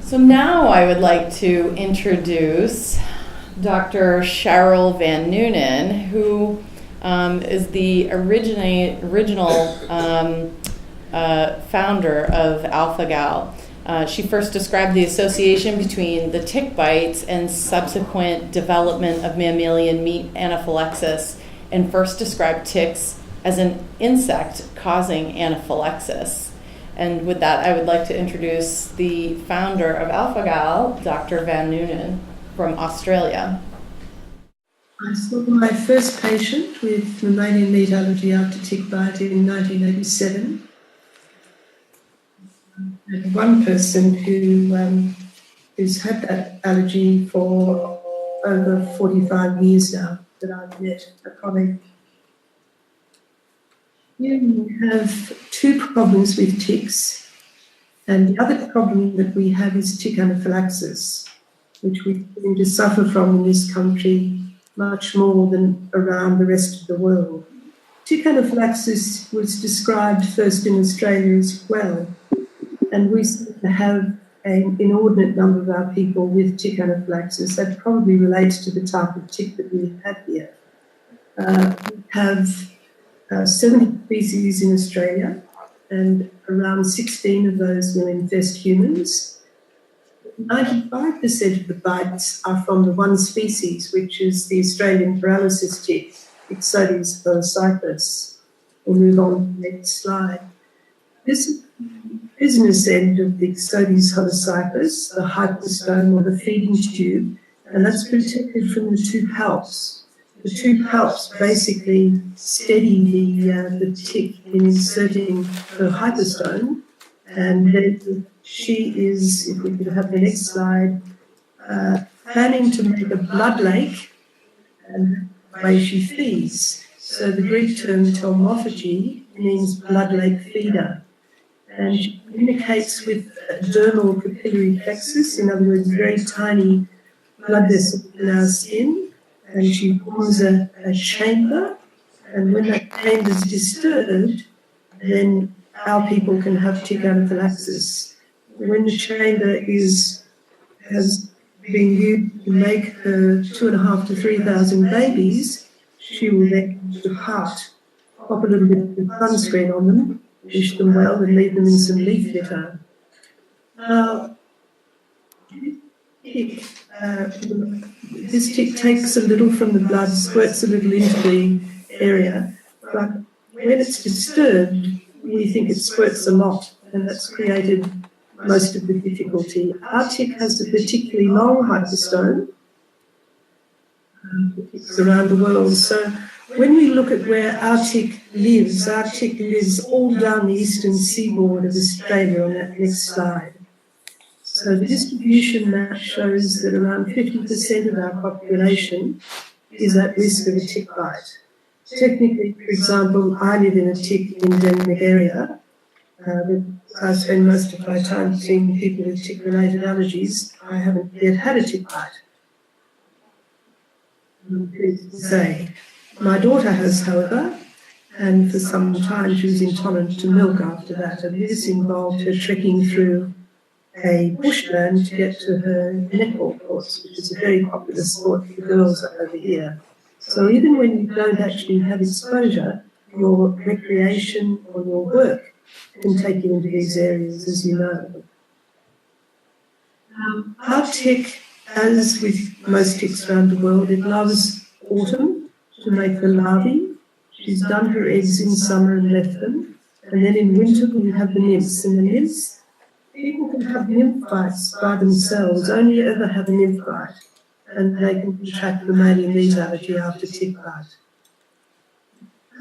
So now I would like to introduce Dr. Cheryl Van Noonen, who is the original founder of alpha-gal. She first described the association between the tick bites and subsequent development of mammalian meat anaphylaxis, and first described ticks as an insect causing anaphylaxis. And with that, I would like to introduce the founder of alpha-gal, Dr. Van Noonen from Australia. I saw my first patient with mammalian meat allergy after tick bite in 1987. And one person who's had that allergy for over 45 years now that I've met, a colleague. Here we have two problems with ticks, and the other problem that we have is tick anaphylaxis, which we seem to suffer from in this country much more than around the rest of the world. Tick anaphylaxis was described first in Australia as well, and we seem to have an inordinate number of our people with tick anaphylaxis. That probably relates to the type of tick that we have here. We have 70 species in Australia, and around 16 of those will infest humans. 95% of the bites are from the one species, which is the Australian paralysis tick, Ixodes holocycus. We'll move on to the next slide. This is the business end of the Ixodes holocycus, the hypostome or the feeding tube, and that's protected from the two palps. The two palps basically steady the tick in inserting the hypostome, and then she is, if we could have the next slide, planning to make a blood lake, and the way she feeds. So the Greek term telmophagy means blood lake feeder, and she communicates with dermal capillary plexus, in other words, very tiny blood vessels in our skin. And she forms a chamber And when that chamber is disturbed, then our people can have tick anaphylaxis. When the chamber has been used to make her 2,500 to 3,000 babies, she will then depart, pop a little bit of sunscreen on them, dish them well, and leave them in some leaf litter. Now, this tick takes a little from the blood, squirts a little into the area, but when it's disturbed, we think it squirts a lot, and that's created most of the difficulty. Our tick has a particularly long hypostome. Ticks around the world. So when we look at where our tick lives all down the eastern seaboard of Australia on that next slide. So the distribution map shows that around 50% of our population is at risk of a tick bite. Technically, for example, I live in a tick endemic area, but I spend most of my time seeing people with tick-related allergies. I haven't yet had a tick bite. I'm pleased to say. My daughter has, however, and for some time she was intolerant to milk after that, and this involved her trekking through a bushland to get to her netball course, which is a very popular sport for girls over here. So even when you don't actually have exposure, your recreation or your work can take you into these areas, as you know. Our tick, as with most ticks around the world, it loves autumn to make her larvae. She's done her eggs in summer and left them. And then in winter we have the nymphs. And the nymphs, people can have nymph bites by themselves, only ever have a nymph bite. And they can contract the mammalian meat allergy after tick bite.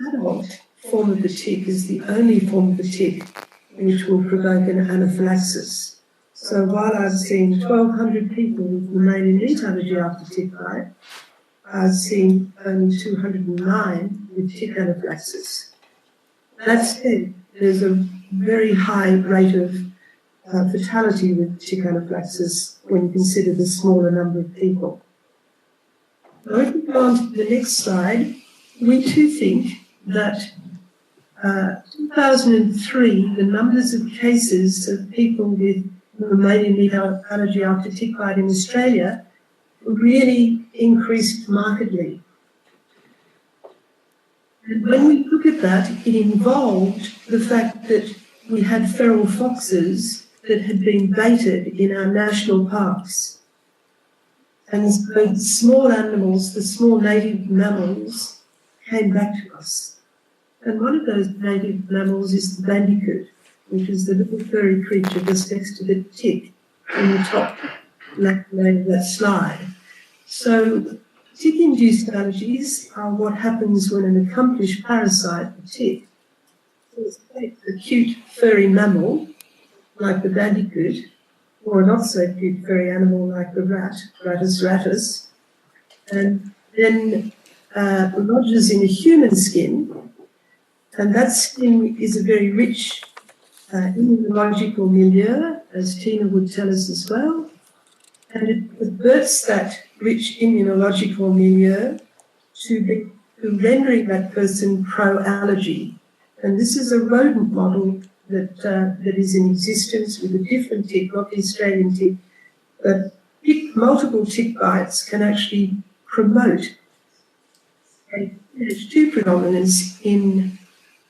Adult form of the tick is the only form of the tick which will provoke an anaphylaxis. So while I've seen 1,200 people with mammalian meat allergy after tick bite, I've seen only 209 with tick anaphylaxis. That said, there's a very high rate of fatality with tick anaphylaxis when you consider the smaller number of people. Now, if we go on to the next slide, we too think that 2003, the numbers of cases of people with mammalian meat allergy after tick bite in Australia really increased markedly. And when we look at that, it involved the fact that we had feral foxes that had been baited in our national parks. And so the small animals, the small native mammals, came back to us. And one of those native mammals is the bandicoot, which is the little furry creature just next to the tick in the top left lane of that slide. So tick-induced allergies are what happens when an accomplished parasite, the tick, takes a cute furry mammal like the bandicoot, or a not so cute furry animal like the rat, Rattus rattus, and then lodges in a human skin, and that skin is a very rich immunological milieu, as Tina would tell us as well, and it perverts that rich immunological milieu to rendering that person pro-allergy. And this is a rodent model that is in existence with a different tick, not the Australian tick, but multiple tick bites can actually promote a Th2 predominance in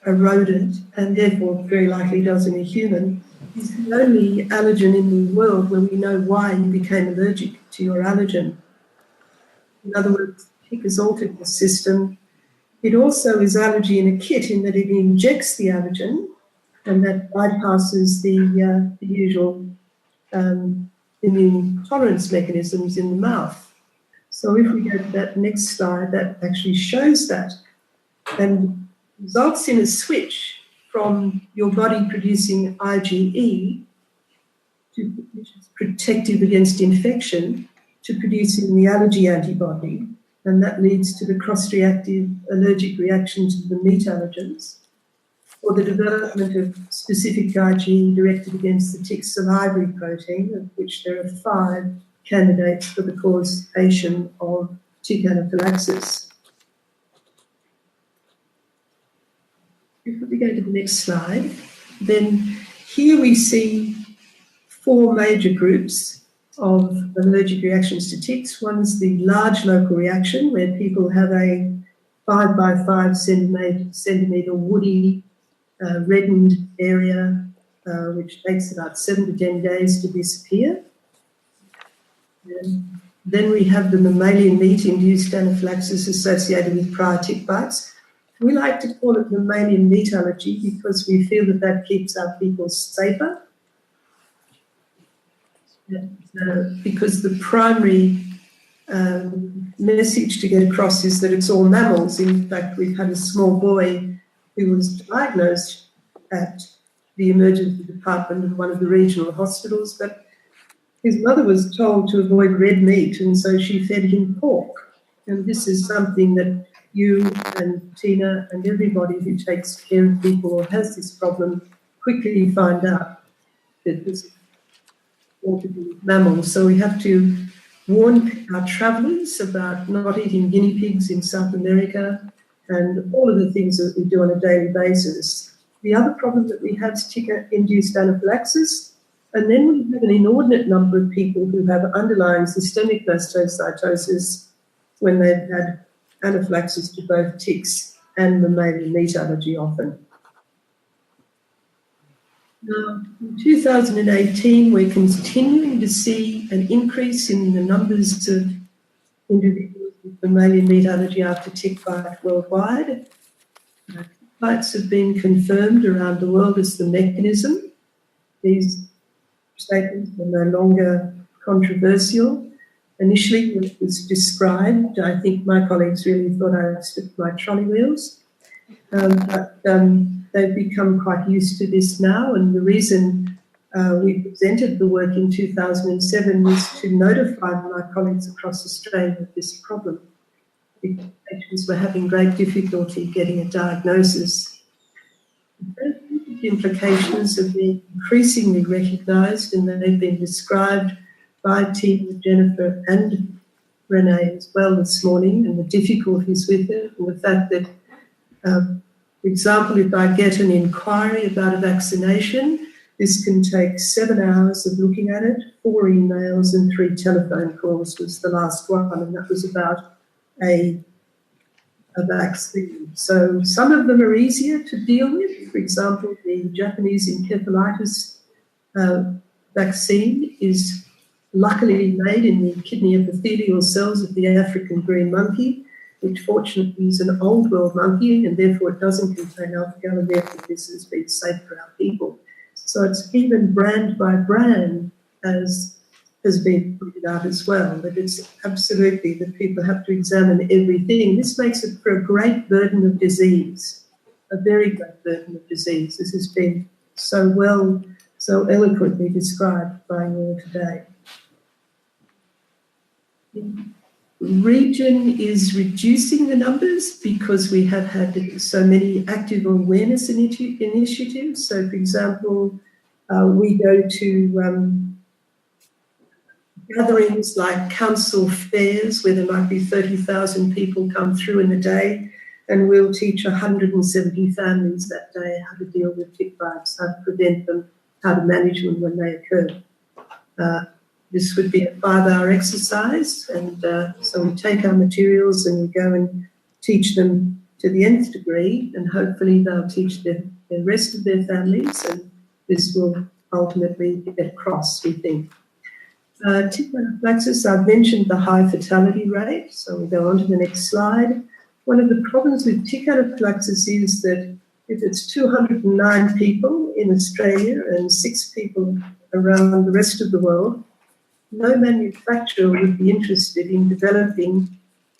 a rodent, and therefore very likely does in a human. It's the only allergen in the world where we know why you became allergic to your allergen. In other words, the tick has altered the system. It also is allergy in a kit in that it injects the allergen, and that bypasses the usual immune tolerance mechanisms in the mouth. So if we go to that next slide, that actually shows that and results in a switch from your body producing IgE, which is protective against infection, to producing the allergy antibody, and that leads to the cross-reactive allergic reaction to the meat allergens, or the development of specific IgE directed against the tick salivary protein, of which there are 5 candidates for the causation of tick anaphylaxis. if we go to the next slide, then here we see 4 major groups of allergic reactions to ticks. One is the large local reaction, where people have a 5 by 5 centimetre woody reddened area, which takes about 7 to 10 days to disappear. And then we have the mammalian meat-induced anaphylaxis associated with prior tick bites. We like to call it mammalian meat allergy because we feel that that keeps our people safer. Because the primary message to get across is that it's all mammals. In fact, we've had a small boy who was diagnosed at the emergency department of one of the regional hospitals, but his mother was told to avoid red meat, and so she fed him pork. And this is something that you and Tina and everybody who takes care of people or has this problem quickly find out that this is all to do with mammals. So we have to warn our travellers about not eating guinea pigs in South America and all of the things that we do on a daily basis. The other problem that we have is tick-induced anaphylaxis, and then we have an inordinate number of people who have underlying systemic mastocytosis when they've had anaphylaxis to both ticks and mammalian meat allergy often. Now, in 2018, we're continuing to see an increase in the numbers of individuals with mammalian meat allergy after tick bite worldwide. Tick bites have been confirmed around the world as the mechanism. These statements are no longer controversial. Initially, when it was described, I think my colleagues really thought I slipped my trolley wheels. But they've become quite used to this now, and the reason we presented the work in 2007 was to notify my colleagues across Australia of this problem. Because patients were having great difficulty getting a diagnosis. The implications have been increasingly recognised, and they've been described by Tina, Jennifer and Renee as well this morning, and the difficulties with it, and the fact that, for example, if I get an inquiry about a vaccination, this can take 7 hours of looking at it, 4 emails and 3 telephone calls was the last one, and that was about a vaccine. So some of them are easier to deal with. For example, the Japanese encephalitis vaccine is luckily made in the kidney epithelial cells of the African green monkey, which fortunately is an old world monkey, and therefore it doesn't contain alpha-gal, and therefore this has been safe for our people. So it's even brand by brand, as has been pointed out as well, that it's absolutely that people have to examine everything. This makes it for a great burden of disease, a very great burden of disease. This has been so eloquently described by you all today. Region is reducing the numbers because we have had so many active awareness initiatives. So, for example, we go to gatherings like council fairs where there might be 30,000 people come through in a day, and we'll teach 170 families that day how to deal with tick bites, how to prevent them, how to manage them when they occur. This would be a 5-hour exercise, and so we take our materials and we go and teach them to the nth degree, and hopefully they'll teach the rest of their families, and this will ultimately get across, we think. Tick anaphylaxis, I've mentioned the high fatality rate, so we'll go on to the next slide. One of the problems with tick anaphylaxis is that if it's 209 people in Australia and 6 people around the rest of the world, no manufacturer would be interested in developing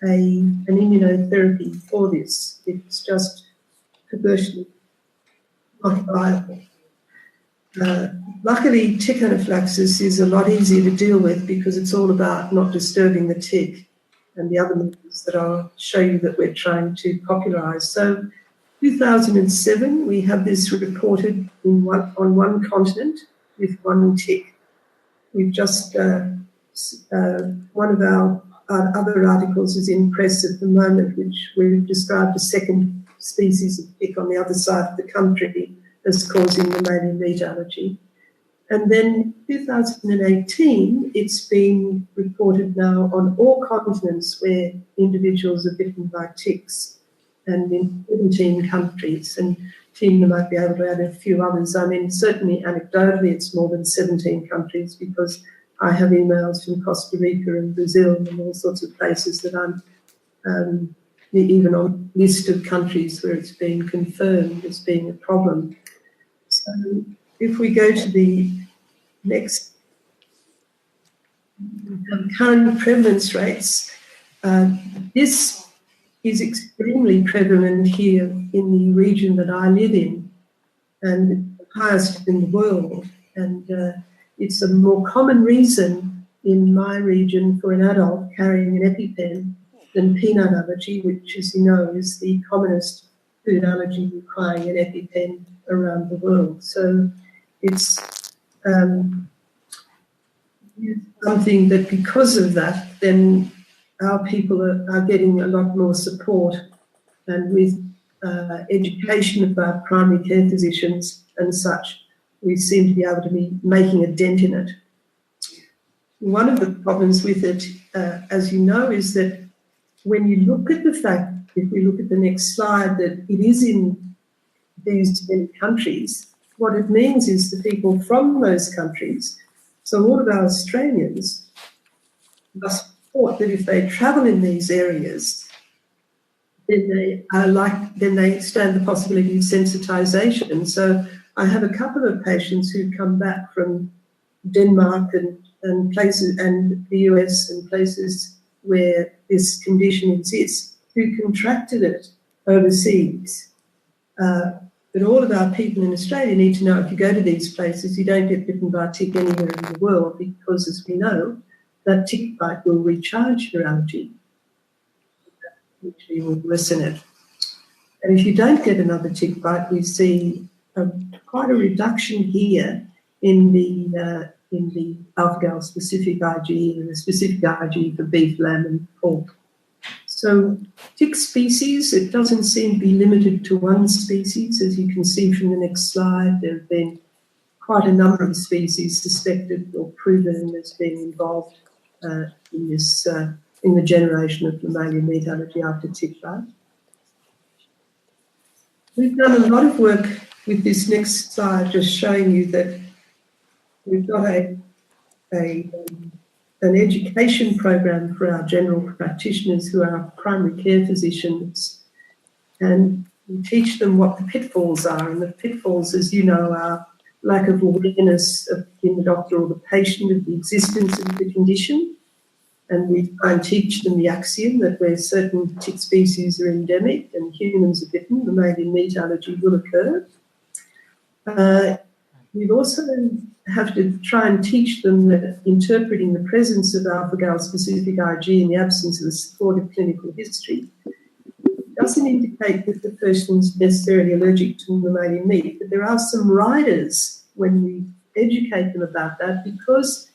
an immunotherapy for this. It's just commercially not viable. Luckily, tick anaphylaxis is a lot easier to deal with because it's all about not disturbing the tick and the other methods that I'll show you that we're trying to popularise. So 2007, we have this reported on one continent with 1 tick. We've just, one of our other articles is in press at the moment, which we've described as second species of tick on the other side of the country as causing mammalian meat allergy. And then 2018, it's been reported now on all continents where individuals are bitten by ticks, and in 17 countries. And Tina might be able to add a few others. I mean, certainly anecdotally, it's more than 17 countries because I have emails from Costa Rica and Brazil and all sorts of places that I'm even on a list of countries where it's been confirmed as being a problem. So if we go to the next, current prevalence rates, this is extremely prevalent here in the region that I live in, and the highest in the world. And it's a more common reason in my region for an adult carrying an EpiPen than peanut allergy, which, as you know, is the commonest food allergy requiring an EpiPen around the world. So it's something that, because of that, then our people are getting a lot more support, and with education of our primary care physicians and such, we seem to be able to be making a dent in it. One of the problems with it, as you know, is that when you look at the fact, if we look at the next slide, that it is in these many countries, what it means is the people from those countries, so all of our Australians must report that if they travel in these areas, then they stand the possibility of sensitisation. So I have a couple of patients who come back from Denmark and places, and the US and places where this condition exists, who contracted it overseas. But all of our people in Australia need to know, if you go to these places, you don't get bitten by a tick anywhere in the world, because, as we know, that tick bite will recharge your allergy, which will worsen it. And if you don't get another tick bite, we see quite a reduction here in the alpha-gal specific IgE and the specific IgE for beef, lamb, and pork. So tick species, it doesn't seem to be limited to one species. As you can see from the next slide, there have been quite a number of species suspected or proven as being involved in the generation of mammalian meat allergy after tick bite. We've done a lot of work with this next slide, just showing you that we've got an education program for our general practitioners who are our primary care physicians, and we teach them what the pitfalls are. And the pitfalls, as you know, are lack of awareness in the doctor or the patient of the existence of the condition. And we try and teach them the axiom that where certain tick species are endemic and humans are bitten, mammalian meat allergy will occur. We also have to try and teach them that interpreting the presence of alpha-gal specific IgE in the absence of a supportive clinical history doesn't indicate that the person's necessarily allergic to mammalian meat, but there are some riders when we educate them about that, because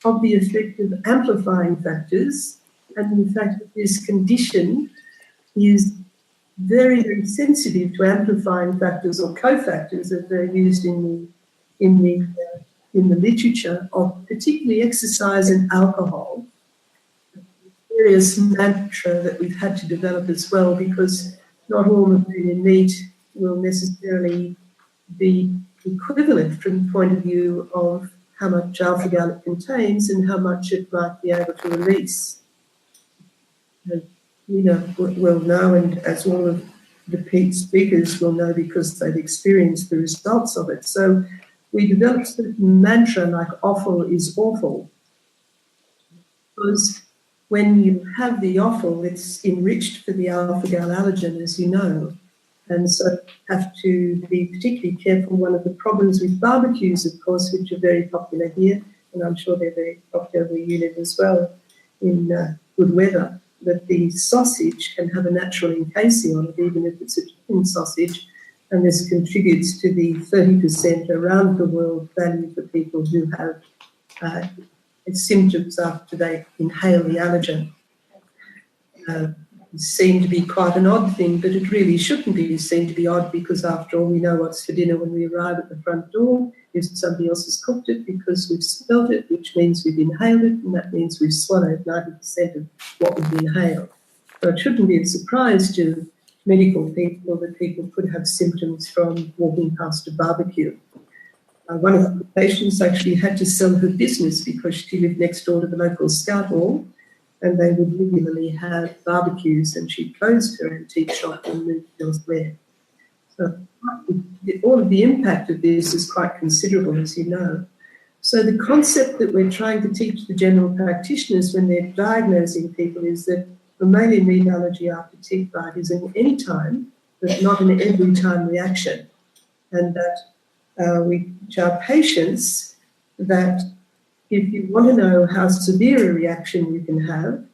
of the effect of amplifying factors and the fact that this condition is very, very sensitive to amplifying factors or cofactors that are used in the literature, of particularly exercise and alcohol. Various mantra that we've had to develop as well, because not all mammalian meat will necessarily be equivalent from the point of view of how much alpha-gal it contains and how much it might be able to release. You know, we'll know, and as all of the speakers will know because they've experienced the results of it. So we developed a mantra like offal is awful, because when you have the offal, it's enriched for the alpha-gal allergen, as you know, and so have to be particularly careful. One of the problems with barbecues, of course, which are very popular here, and I'm sure they're very popular where you live as well in good weather, that the sausage can have a natural encasing on it, even if it's a chicken sausage, and this contributes to the 30% around the world value for people who have symptoms after they inhale the allergen. is seen to be quite an odd thing, but it really shouldn't be seen to be odd because, after all, we know what's for dinner when we arrive at the front door. If somebody else has cooked it, because we've smelled it, which means we've inhaled it, and that means we've swallowed 90% of what we've inhaled. So it shouldn't be a surprise to medical people that people could have symptoms from walking past a barbecue. One of the patients actually had to sell her business because she lived next door to the local scout hall, and they would regularly have barbecues, and she closed her antique shop and moved elsewhere. So all of the impact of this is quite considerable, as you know. So the concept that we're trying to teach the general practitioners when they're diagnosing people is that mammalian meat allergy after tick bite is an any time, but not an every time reaction, and that we teach our patients that if you want to know how severe a reaction you can have,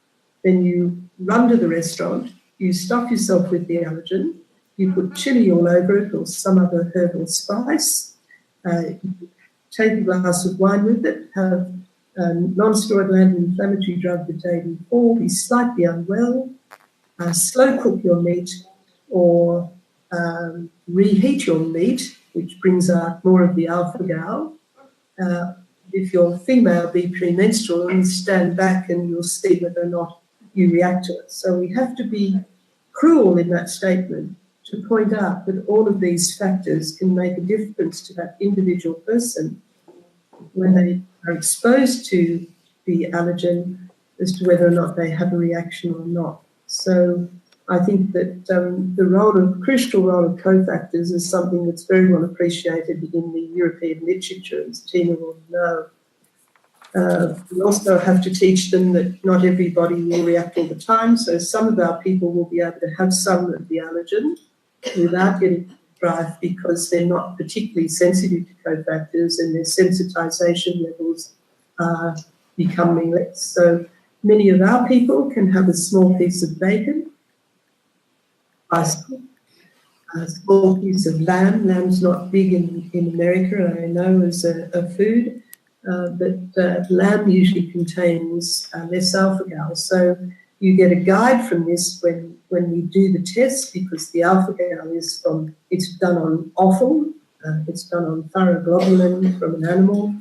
then you run to the restaurant, you stuff yourself with the allergen, you put chili all over it or some other herbal spice, take a glass of wine with it, have non-steroidal anti-inflammatory drug the day before, be slightly unwell, slow cook your meat or reheat your meat, which brings out more of the alpha-gal. If you're female, be premenstrual and stand back and you'll see whether or not you react to it. So we have to be cruel in that statement to point out that all of these factors can make a difference to that individual person when they are exposed to the allergen as to whether or not they have a reaction or not. So I think that the crucial role of cofactors is something that's very well appreciated in the European literature, as Tina will know. We also have to teach them that not everybody will react all the time, so some of our people will be able to have some of the allergen without getting deprived because they're not particularly sensitive to cofactors and their sensitization levels are becoming less. So many of our people can have a small piece of bacon, a small piece of lamb. Lamb's not big in America, I know, as a food, but lamb usually contains less alpha-gal. So you get a guide from this when we do the test, because the alpha-gal it's done on offal, it's done on thyroglobulin from an animal,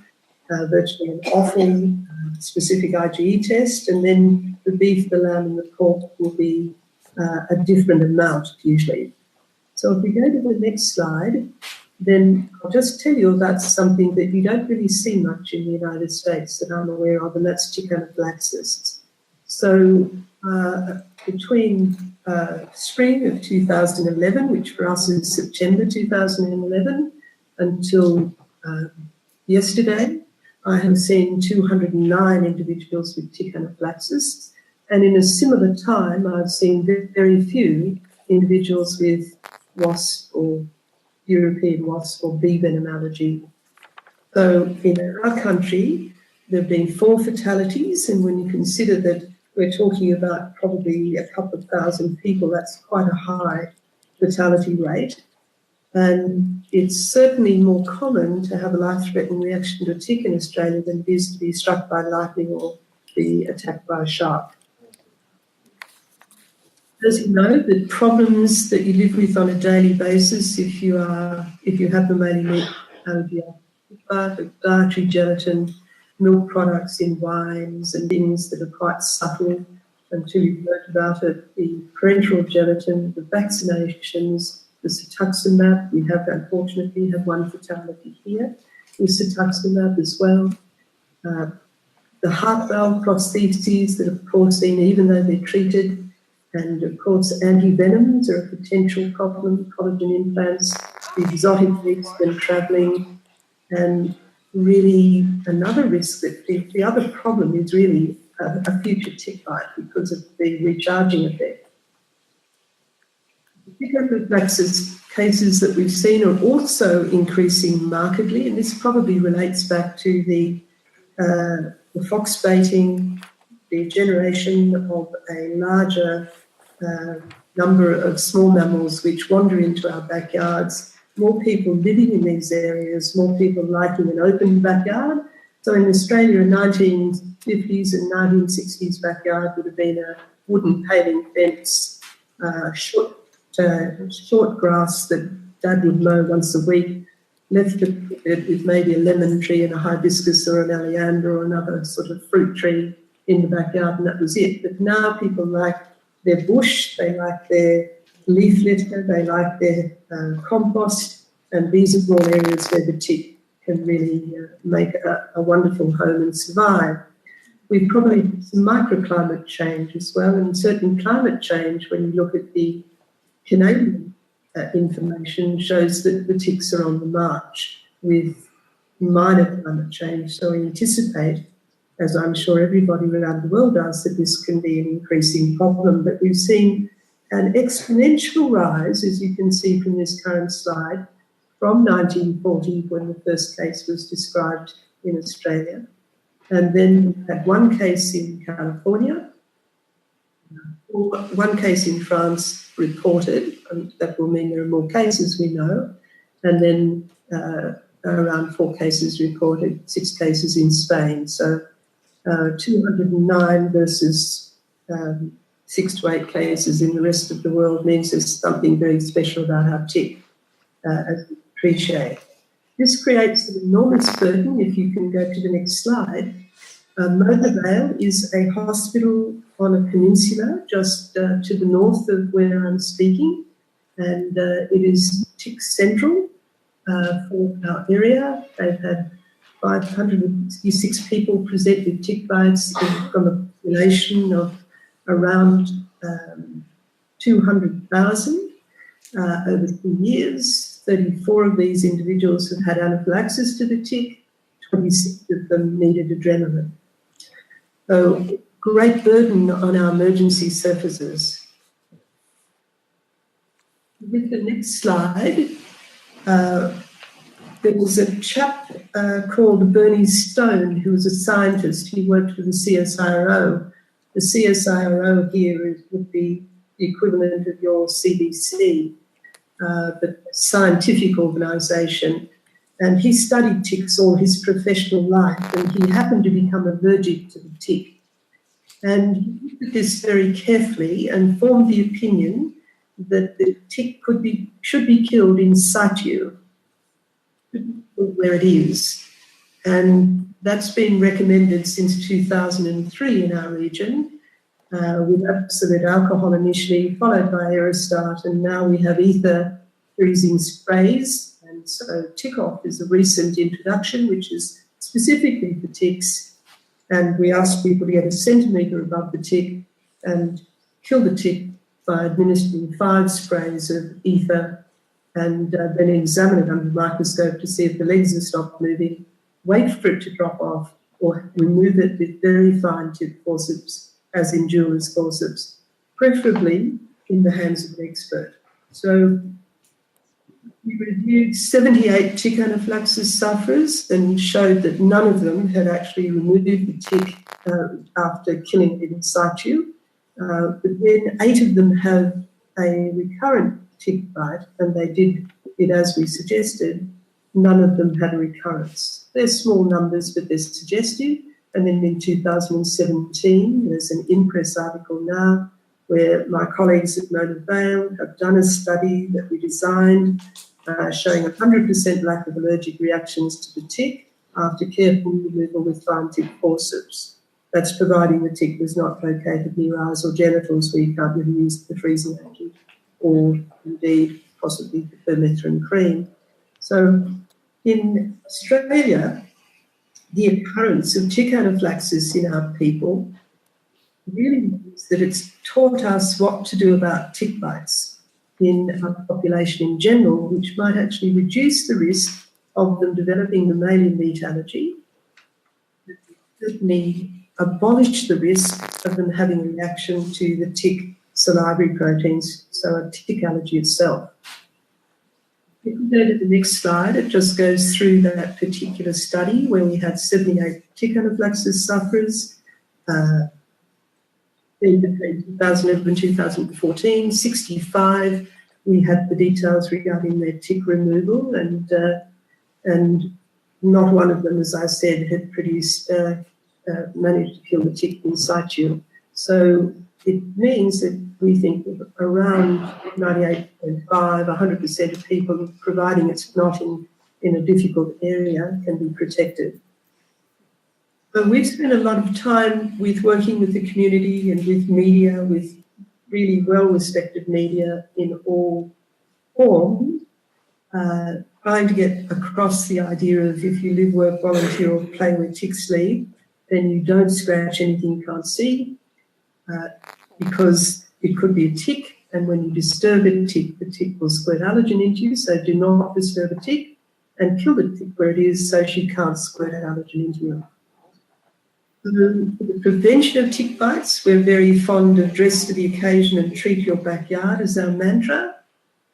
virtually an offal specific IgE test, and then the beef, the lamb and the pork will be a different amount usually. So if we go to the next slide, then I'll just tell you about something that you don't really see much in the United States that I'm aware of, and that's tick anaphylaxis. So between spring of 2011, which for us is September 2011, until yesterday, I have seen 209 individuals with tick anaphylaxis, and in a similar time, I've seen very few individuals with wasp or European wasp or bee venom allergy. So in our country, there have been 4 fatalities, and when you consider that we're talking about probably a couple of thousand people, that's quite a high fatality rate. And it's certainly more common to have a life-threatening reaction to a tick in Australia than it is to be struck by lightning or be attacked by a shark. As you know, the problems that you live with on a daily basis, if you have mammalian meat allergy, dietary gelatin, milk products in wines and things that are quite subtle until you've learned about it, the parenteral gelatin, the vaccinations, the cetuximab. We have, unfortunately, had one fatality here with cetuximab as well. The heart valve prostheses that are, of course, seen even though they're treated. And, of course, anti-venoms are a potential problem, collagen implants, the exotic meats when travelling, and really another risk that the other problem is really a future tick bite because of the recharging effect. The tick anaphylaxis cases that we've seen are also increasing markedly, and this probably relates back to the fox baiting, the generation of a larger number of small mammals which wander into our backyards, more people living in these areas, more people liking an open backyard. So in Australia, a 1950s and 1960s backyard would have been wooden paling fence, short grass that Dad would mow once a week, left it with maybe a lemon tree and a hibiscus or an oleander or another sort of fruit tree in the backyard, and that was it. But now people like their bush, they like their leaf litter, they like their compost, and these are all areas where the tick can really make a wonderful home and survive. We've probably some microclimate change as well, and certain climate change, when you look at the Canadian information, shows that the ticks are on the march with minor climate change. So we anticipate, as I'm sure everybody around the world does, that this can be an increasing problem. But we've seen an exponential rise, as you can see from this current slide, from 1940, when the first case was described in Australia. And then we had one case in California, one case in France reported, and that will mean there are more cases, we know, and then around 4 cases reported, 6 cases in Spain. So 209 versus 6 to 8 cases in the rest of the world means there's something very special about our tick, as we appreciate. This creates an enormous burden. If you can go to the next slide. Mother Vale is a hospital on a peninsula just to the north of where I'm speaking, and it is tick central for our area. They've had 566 people present with tick bites from a population of around 200,000 over 3 years. 34 of these individuals have had anaphylaxis to the tick, 26 of them needed adrenaline. So great burden on our emergency services. With the next slide, there was a chap called Bernie Stone, who was a scientist. He worked for the CSIRO. The CSIRO here would be the equivalent of your CDC, but a scientific organisation. And he studied ticks all his professional life, and he happened to become allergic to the tick. And he looked at this very carefully and formed the opinion that the tick should be killed in situ, where it is. And that's been recommended since 2003 in our region, with absolute alcohol initially, followed by Aerostat, and now we have ether freezing sprays. And so Tick-Off is a recent introduction, which is specifically for ticks. And we ask people to get a centimetre above the tick and kill the tick by administering 5 sprays of ether, and then examine it under the microscope to see if the legs have stopped moving, wait for it to drop off, or remove it with very fine tip forceps, as in jeweler's forceps, preferably in the hands of an expert. So we reviewed 78 tick anaphylaxis sufferers and showed that none of them had actually removed the tick after killing it in situ. But then 8 of them have a recurrent tick bite, and they did it as we suggested. None of them had a recurrence. They're small numbers, but they're suggestive. And then in 2017, there's an in-press article now where my colleagues at Mona Vale have done a study that we designed showing 100% lack of allergic reactions to the tick after careful removal with fine tip forceps. That's providing the tick was not located near eyes or genitals where you can't really use the freezing agent, or indeed possibly the permethrin cream. So in Australia, the occurrence of tick anaphylaxis in our people really means that it's taught us what to do about tick bites in our population in general, which might actually reduce the risk of them developing the mammalian meat allergy, certainly abolish the risk of them having a reaction to the tick salivary proteins, so a tick allergy itself. If we go to the next slide, it just goes through that particular study where we had 78 tick anaphylaxis sufferers in between 2011 and 2014, 65. We had the details regarding their tick removal, and not one of them, as I said, had produced managed to kill the tick in situ. So it means that we think that around 98.5, 100% of people, providing it's not in a difficult area, can be protected. But we've spent a lot of time with working with the community and with media, with really well-respected media in all forms, trying to get across the idea of if you live, work, volunteer or play where ticks live, then you don't scratch anything you can't see, because it could be a tick, and when you disturb a tick, the tick will squirt allergen into you, so do not disturb a tick, and kill the tick where it is so she can't squirt allergen into you. For the prevention of tick bites, we're very fond of dress for the occasion and treat your backyard as our mantra.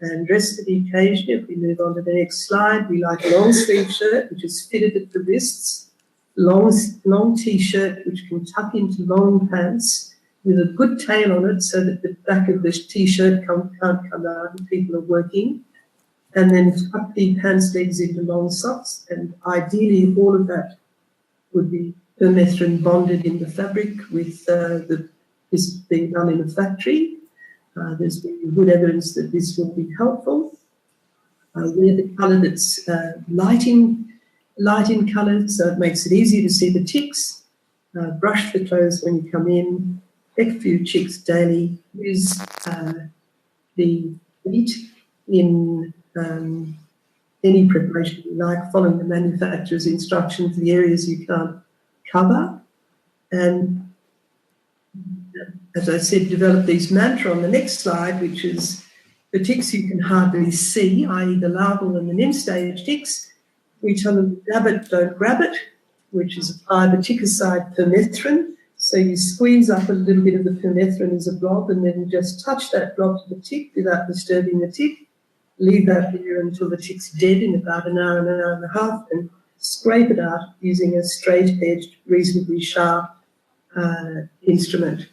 And dress for the occasion, if we move on to the next slide, we like a long sleeve shirt, which is fitted at the wrists, long t-shirt, which can tuck into long pants with a good tail on it so that the back of the t-shirt can't come out and people are working. And then tuck the pants legs into long socks, and ideally all of that would be permethrin bonded in the fabric with this being done in a factory. There's been good evidence that this will be helpful. Wear the colour that's light in colour, so it makes it easier to see the ticks. Brush the clothes when you come in. Peck a few chicks daily. Use the heat in any preparation you like, following the manufacturer's instructions for the areas you can't cover. And as I said, develop these mantra on the next slide, which is the ticks you can hardly see, i.e. the larval and the nymph stage ticks. We tell them, dab it, don't grab it, which is apply the tickercide permethrin. So you squeeze up a little bit of the permethrin as a blob and then just touch that blob to the tick without disturbing the tick. Leave that there until the tick's dead in about an hour and a half, and scrape it out using a straight-edged, reasonably sharp instrument.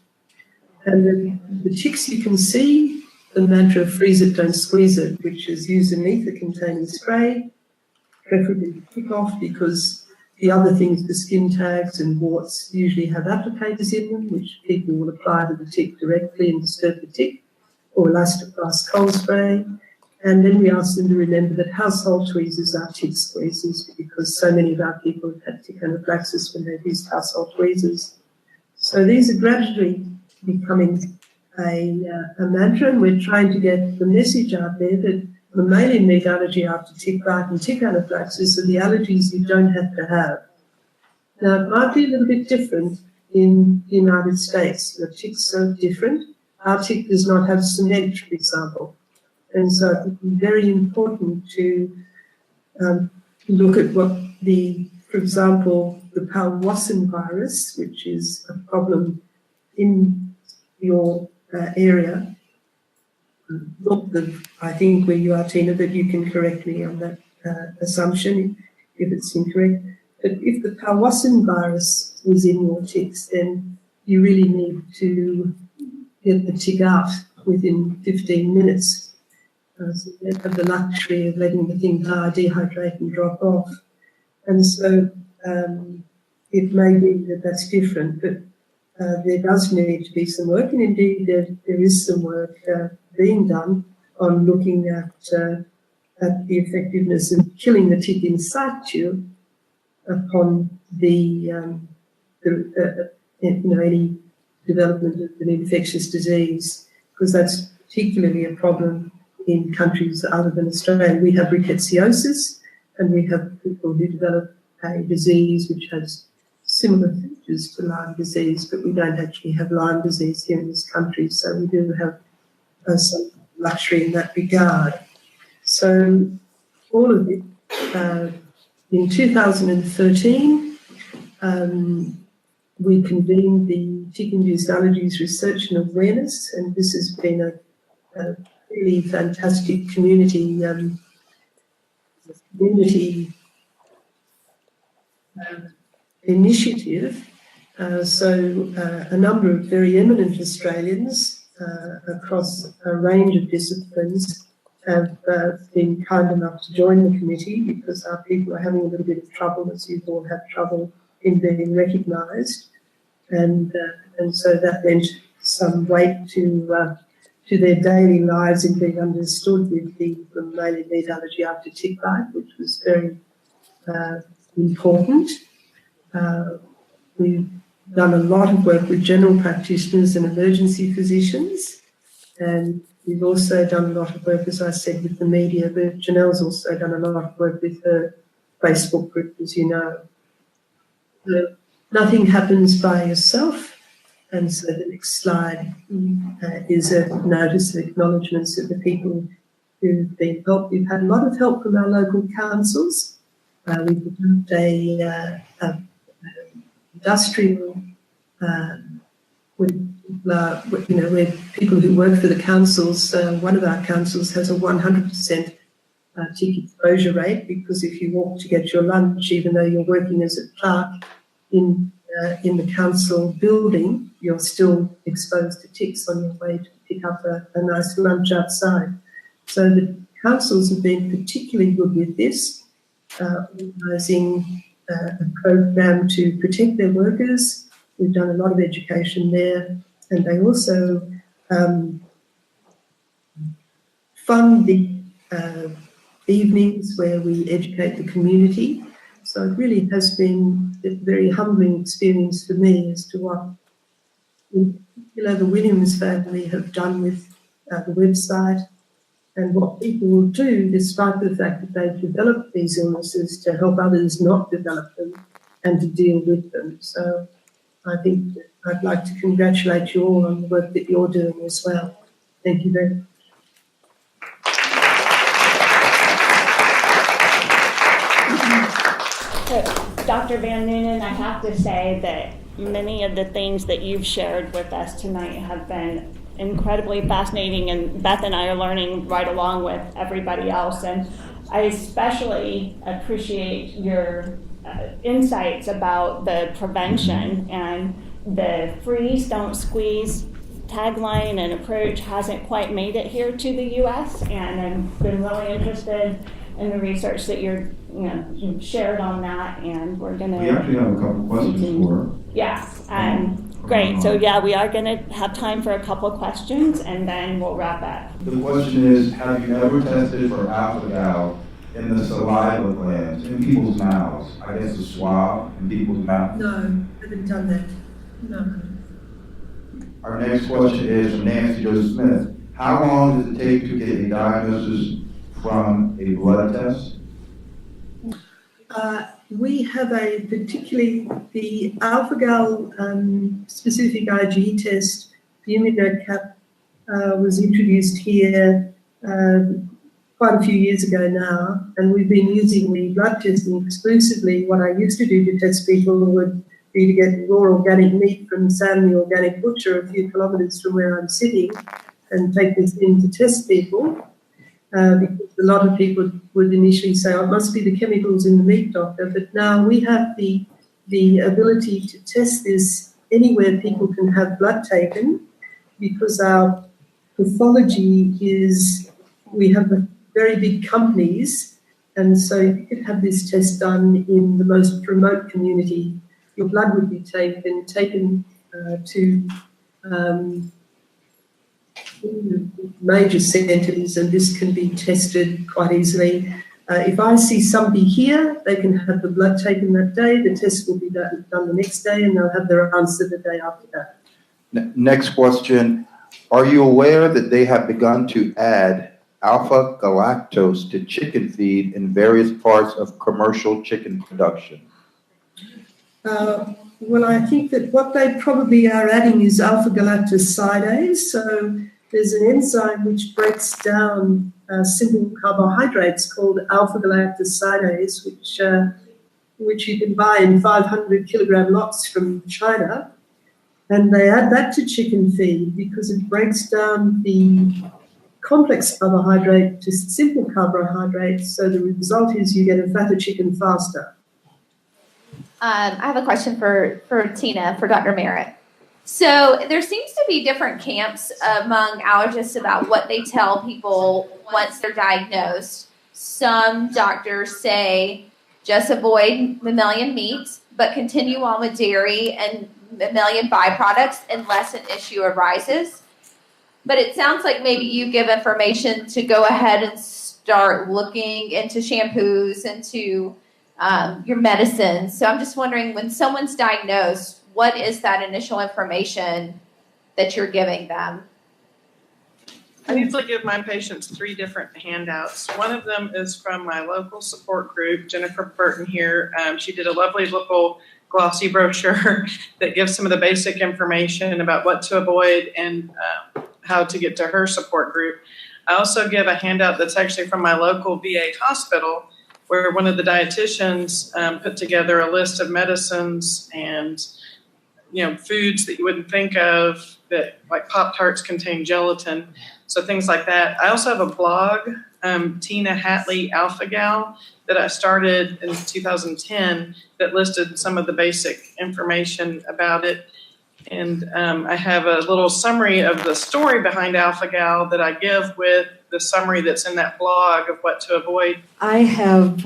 And the ticks you can see, the mantra freeze it, don't squeeze it, which is use an ether-containing spray, preferably tick off, because the other things, the skin tags and warts, usually have applicators in them, which people will apply to the tick directly and disturb the tick, or Elastoplast cold spray. And then we ask them to remember that household tweezers are tick squeezers, because so many of our people have had tick anaphylaxis when they've used household tweezers. So these are gradually becoming a mantra, and we're trying to get the message out there that mammalian meat allergy after tick bite and tick anaphylaxis are the allergies you don't have to have. Now, it might be a little bit different in the United States. The ticks are different. Our tick does not have cement, for example. And so it would be very important to look at what for example, the Powassan virus, which is a problem in your area. Not that I think where you are, Tina, that you can correct me on that assumption if it's incorrect. But if the Powassan virus was in your ticks, then you really need to get the tick out within 15 minutes. So you don't have the luxury of letting the thing die, dehydrate and drop off. And so it may be that that's different, but there does need to be some work, and indeed there is some work being done on looking at the effectiveness of killing the tick in situ upon any development of an infectious disease, because that's particularly a problem in countries other than Australia. We have rickettsiosis, and we have people who develop a disease which has similar features to Lyme disease, but we don't actually have Lyme disease here in this country, so we do have some luxury in that regard. So all of it, in 2013, we convened the Tick-Induced Allergies Research and Awareness, and this has been a really fantastic community initiative. So a number of very eminent Australians across a range of disciplines have been kind enough to join the committee, because our people are having a little bit of trouble, as you all have trouble in being recognised. And so that meant some weight to their daily lives in being understood with the mammalian meat allergy after tick bite, which was very important. We've done a lot of work with general practitioners and emergency physicians, and we've also done a lot of work, as I said, with the media, but Janelle's also done a lot of work with her Facebook group, as you know. Nothing happens by yourself, and so the next slide is a notice of acknowledgements of the people who've been helped. We've had a lot of help from our local councils. We've developed a industrial, where people who work for the councils, one of our councils has a 100% tick exposure rate, because if you walk to get your lunch, even though you're working as a clerk in the council building, you're still exposed to ticks on your way to pick up a nice lunch outside. So the councils have been particularly good with this, organising a program to protect their workers. We've done a lot of education there, and they also fund the evenings where we educate the community. So it really has been a very humbling experience for me as to what, in particular, the Williams family have done with the website, and what people will do, despite the fact that they've developed these illnesses, to help others not develop them and to deal with them. So I think I'd like to congratulate you all on the work that you're doing as well. Thank you very much. So, Dr. Van Noonen, I have to say that many of the things that you've shared with us tonight have been incredibly fascinating, and Beth and I are learning right along with everybody else. And I especially appreciate your insights about the prevention, and the freeze, don't squeeze tagline and approach hasn't quite made it here to the U.S. And I've been really interested in the research that you've shared on that, and we're going to... We actually have a couple of questions for her. Yes, great. So yeah, we are going to have time for a couple of questions, and then we'll wrap up. The question is, have you ever tested for alpha-gal in the saliva glands, in people's mouths? I guess a swab in people's mouths? No, I haven't done that. No. Our next question is from Nancy Jo Smith. How long does it take to get a diagnosis from a blood test? We have particularly the alpha-gal specific IgE test, the ImmunoCAP, was introduced here quite a few years ago now, and we've been using the blood testing exclusively. What I used to do to test people would be to get raw organic meat from Sam the Organic Butcher a few kilometres from where I'm sitting and take this in to test people. Because a lot of people would initially say, oh, it must be the chemicals in the meat, doctor. But now we have the ability to test this anywhere people can have blood taken, because our pathology is, we have very big companies, and so you could have this test done in the most remote community. Your blood would be taken to major centres, and this can be tested quite easily. If I see somebody here, they can have the blood taken that day, the test will be done the next day, and they'll have their answer the day after that. Next question. Are you aware that they have begun to add alpha-galactose to chicken feed in various parts of commercial chicken production? Well, I think that what they probably are adding is alpha-galactosidase. So there's an enzyme which breaks down simple carbohydrates called alpha-galactosidase, which you can buy in 500 kilogram lots from China. And they add that to chicken feed because it breaks down the complex carbohydrate to simple carbohydrates. So the result is you get a fatter chicken faster. I have a question for Tina, for Dr. Merritt. So there seems to be different camps among allergists about what they tell people once they're diagnosed. Some doctors say just avoid mammalian meats, but continue on with dairy and mammalian byproducts unless an issue arises. But it sounds like maybe you give information to go ahead and start looking into shampoos, into your medicines. So I'm just wondering, when someone's diagnosed, what is that initial information that you're giving them? I usually give my patients 3 different handouts. One of them is from my local support group, Jennifer Burton here. She did a lovely little glossy brochure that gives some of the basic information about what to avoid and how to get to her support group. I also give a handout that's actually from my local VA hospital, where one of the dietitians put together a list of medicines and foods that you wouldn't think of, that like Pop-Tarts contain gelatin. So things like that. I also have a blog, Tina Hatley Alpha Gal, that I started in 2010 that listed some of the basic information about it. And I have a little summary of the story behind Alpha Gal that I give with the summary that's in that blog of what to avoid. I have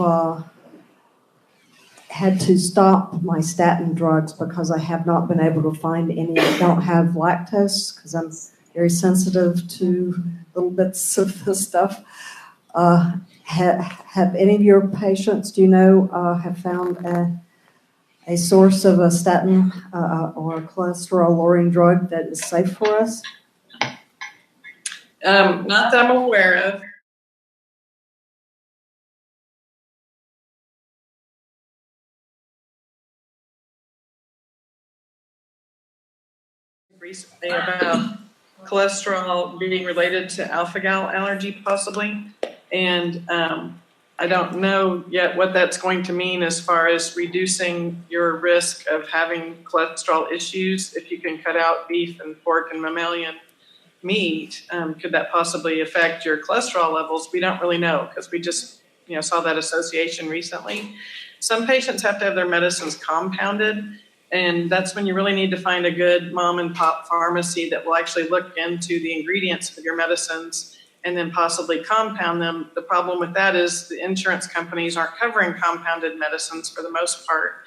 had to stop my statin drugs because I have not been able to find any that don't have lactose, because I'm very sensitive to little bits of this stuff. Have any of your patients, do you know, have found a source of a statin or a cholesterol-lowering drug that is safe for us? Not that I'm aware of. Recently about cholesterol being related to alpha-gal allergy possibly, and I don't know yet what that's going to mean as far as reducing your risk of having cholesterol issues. If you can cut out beef and pork and mammalian meat, could that possibly affect your cholesterol levels? We don't really know, because we just saw that association recently. Some patients have to have their medicines compounded, and that's when you really need to find a good mom and pop pharmacy that will actually look into the ingredients of your medicines and then possibly compound them. The problem with that is the insurance companies aren't covering compounded medicines for the most part.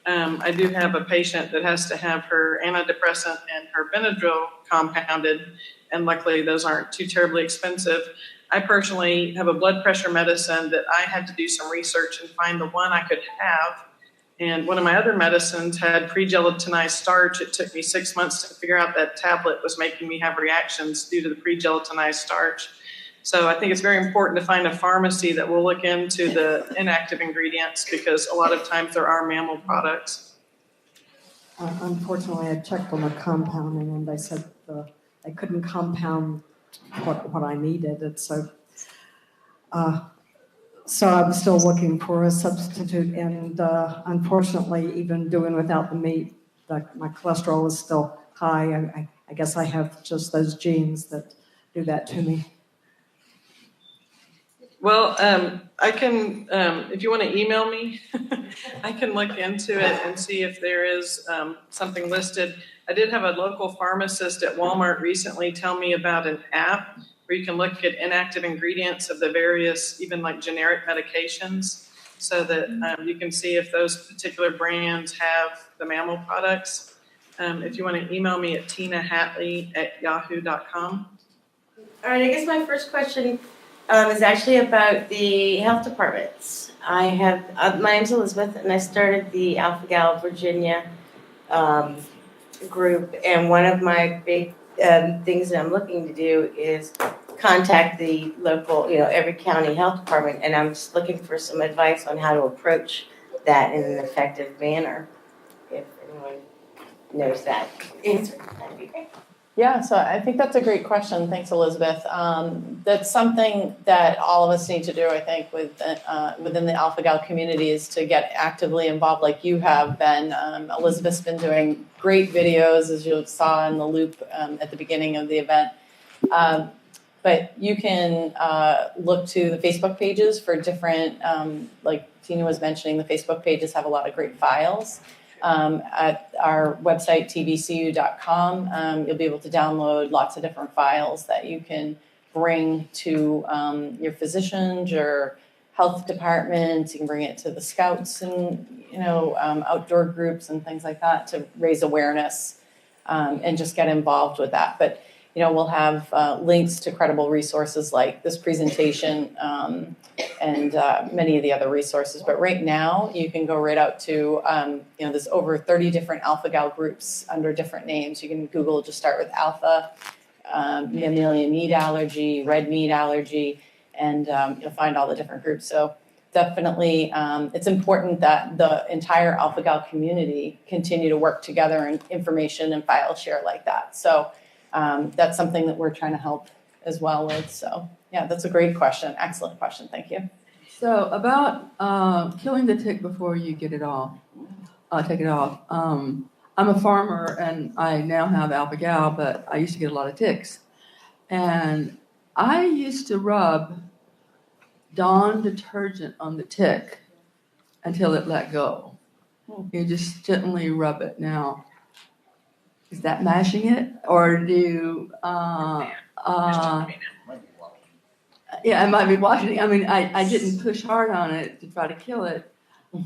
I do have a patient that has to have her antidepressant and her Benadryl compounded, and luckily those aren't too terribly expensive. I personally have a blood pressure medicine that I had to do some research and find the one I could have. And one of my other medicines had pre-gelatinized starch. It took me 6 months to figure out that tablet was making me have reactions due to the pre-gelatinized starch. So I think it's very important to find a pharmacy that will look into the inactive ingredients, because a lot of times there are mammal products. Unfortunately, I checked on the compounding, and they said they couldn't compound what I needed. And so I'm still looking for a substitute, and unfortunately, even doing without the meat, my cholesterol is still high. I guess I have just those genes that do that to me. Well, I can, if you want to email me, I can look into it and see if there is something listed. I did have a local pharmacist at Walmart recently tell me about an app where you can look at inactive ingredients of the various, even like generic medications, so that you can see if those particular brands have the mammal products. If you want to email me at tinahatley@yahoo.com. All right, I guess my first question is actually about the health departments. My name's Elizabeth, and I started the Alpha Gal Virginia group, and one of my big things that I'm looking to do is contact the local, every county health department, and I'm just looking for some advice on how to approach that in an effective manner. If anyone knows that answer, that'd be great. Yeah, so I think that's a great question. Thanks, Elizabeth. That's something that all of us need to do, I think, within the Alpha Gal community, is to get actively involved like you have been. Elizabeth's been doing great videos, as you saw in the loop at the beginning of the event. But you can look to the Facebook pages for different, like Tina was mentioning, the Facebook pages have a lot of great files. At our website, tvcu.com, you'll be able to download lots of different files that you can bring to your physicians, your health departments. You can bring it to the scouts and, outdoor groups and things like that to raise awareness and just get involved with that. But, we'll have links to credible resources like this presentation and many of the other resources. But right now, you can go right out to, there's over 30 different alpha-gal groups under different names. You can Google, just start with alpha, mammalian meat allergy, red meat allergy, and you'll find all the different groups. So definitely, it's important that the entire alpha-gal community continue to work together in information and file share like that. So that's something that we're trying to help as well with. So yeah, that's a great question. Excellent question. Thank you. So about killing the tick before you get it off, take it off. I'm a farmer and I now have alpha-gal, but I used to get a lot of ticks. And I used to rub Dawn detergent on the tick until it let go. You just gently rub it. Now, is that mashing it, or do yeah, it might be washing. I mean, I didn't push hard on it to try to kill it.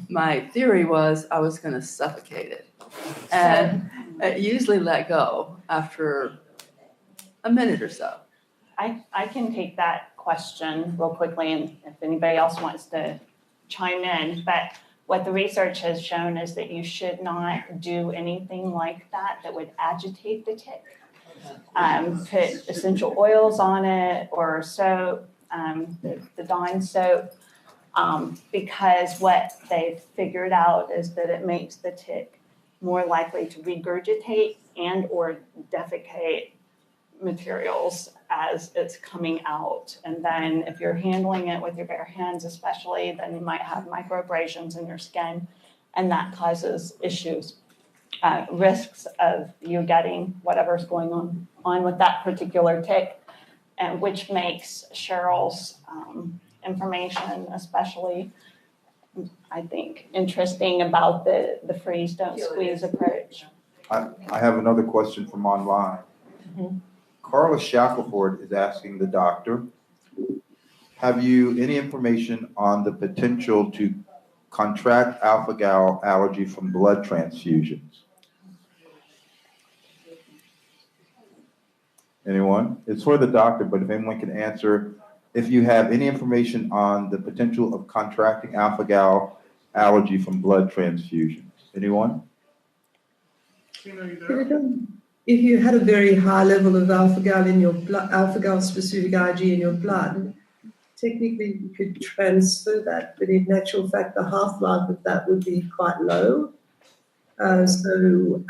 My theory was I was going to suffocate it, and it usually let go after a minute or so. I can take that question real quickly, and if anybody else wants to chime in, but what the research has shown is that you should not do anything like that would agitate the tick. Put essential oils on it or soap, the Dawn soap, because what they've figured out is that it makes the tick more likely to regurgitate and or defecate materials as it's coming out. And then if you're handling it with your bare hands especially, then you might have microabrasions in your skin, and that causes issues, risks of you getting whatever's going on with that particular tick, and which makes Cheryl's information especially, I think, interesting about the freeze, don't squeeze approach. I have another question from online. Mm-hmm. Carla Shackelford is asking the doctor, have you any information on the potential to contract alpha-gal allergy from blood transfusions? Anyone? It's for the doctor, but if anyone can answer, if you have any information on the potential of contracting alpha-gal allergy from blood transfusions. Anyone? If you had a very high level of alpha-gal in your blood, alpha-gal specific Ig in your blood, technically you could transfer that, but in actual fact the half-life of that would be quite low. So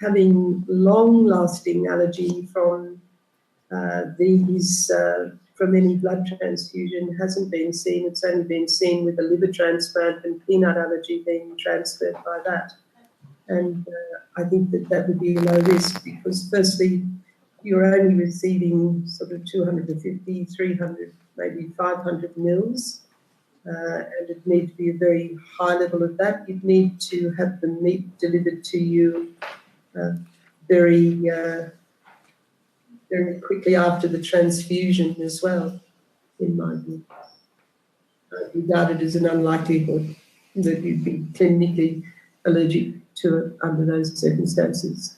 having long-lasting allergy from from any blood transfusion hasn't been seen. It's only been seen with a liver transplant and peanut allergy being transferred by that. And I think that would be a low risk because firstly, you're only receiving sort of 250, 300, maybe 500 mils. And it needs to be a very high level of that. You'd need to have the meat delivered to you very quickly after the transfusion as well, in my view. Regarded as an unlikelihood that you'd be clinically allergic to it under those circumstances.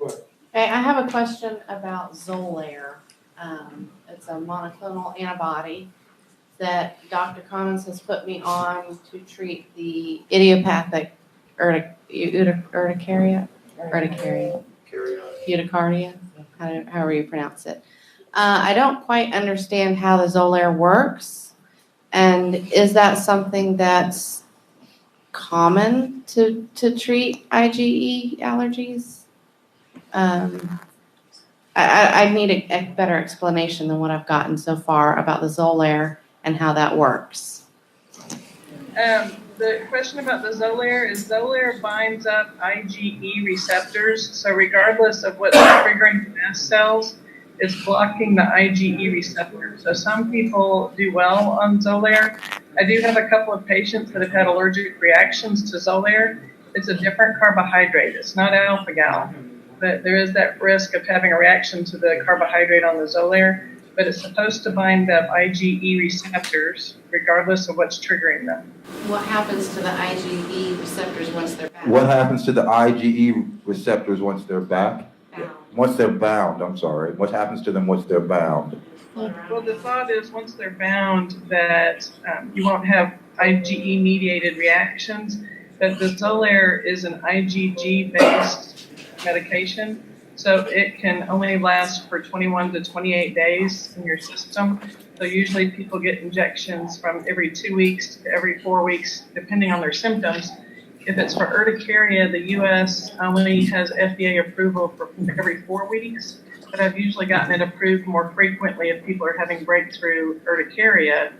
Okay, I have a question about Xolair. It's a monoclonal antibody that Dr. Commons has put me on to treat the idiopathic urticaria, however you pronounce it. I don't quite understand how the Xolair works, and is that something that's common to treat IgE allergies? I need a better explanation than what I've gotten so far about the Xolair and how that works. The question about the Xolair is Xolair binds up IgE receptors. So regardless of what's triggering mast cells, it's blocking the IgE receptor. So some people do well on Xolair. I do have a couple of patients that have had allergic reactions to Xolair. It's a different carbohydrate. It's not alpha-gal, but there is that risk of having a reaction to the carbohydrate on the Xolair. but it's supposed to bind up IgE receptors regardless of what's triggering them. What happens to the IgE receptors once they're bound? What happens to the IgE receptors once they're back? Bound. Once they're bound, I'm sorry. What happens to them once they're bound? Well, the thought is once they're bound that you won't have IgE mediated reactions, but the Xolair is an IgG based medication. So it can only last for 21 to 28 days in your system. So usually people get injections from every 2 weeks to every 4 weeks, depending on their symptoms. If it's for urticaria, the U.S. only has FDA approval for every 4 weeks, but I've usually gotten it approved more frequently if people are having breakthrough urticaria.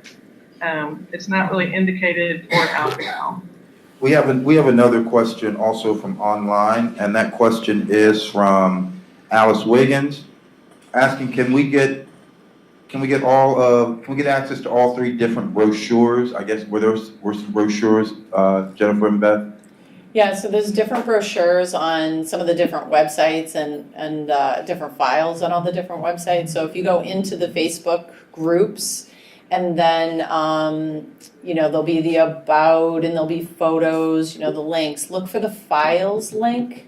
It's not really indicated for alcohol. We have another question also from online, and that question is from Alice Wiggins, asking, can we get access to all 3 different brochures? I guess were some brochures, Jennifer and Beth? Yeah, so there's different brochures on some of the different websites and different files on all the different websites. So if you go into the Facebook groups, and then, there'll be the about and there'll be photos, the links. Look for the files link.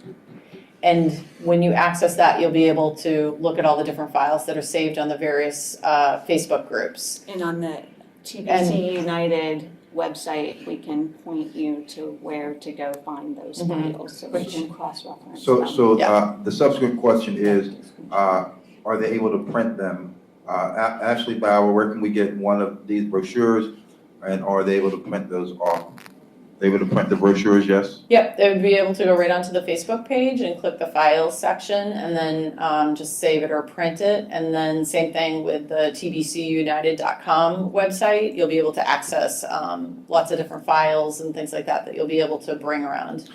And when you access that, you'll be able to look at all the different files that are saved on the various Facebook groups. And on the TBC United website, we can point you to where to go find those files, so we can cross-reference them. So the subsequent question is, are they able to print them? Ashley Bauer, where can we get one of these brochures, and are they able to print those off? They able to print the brochures, yes? Yep, they would be able to go right onto the Facebook page and click the files section, and then just save it or print it. And then same thing with the tbcunited.com website. You'll be able to access lots of different files and things like that you'll be able to bring around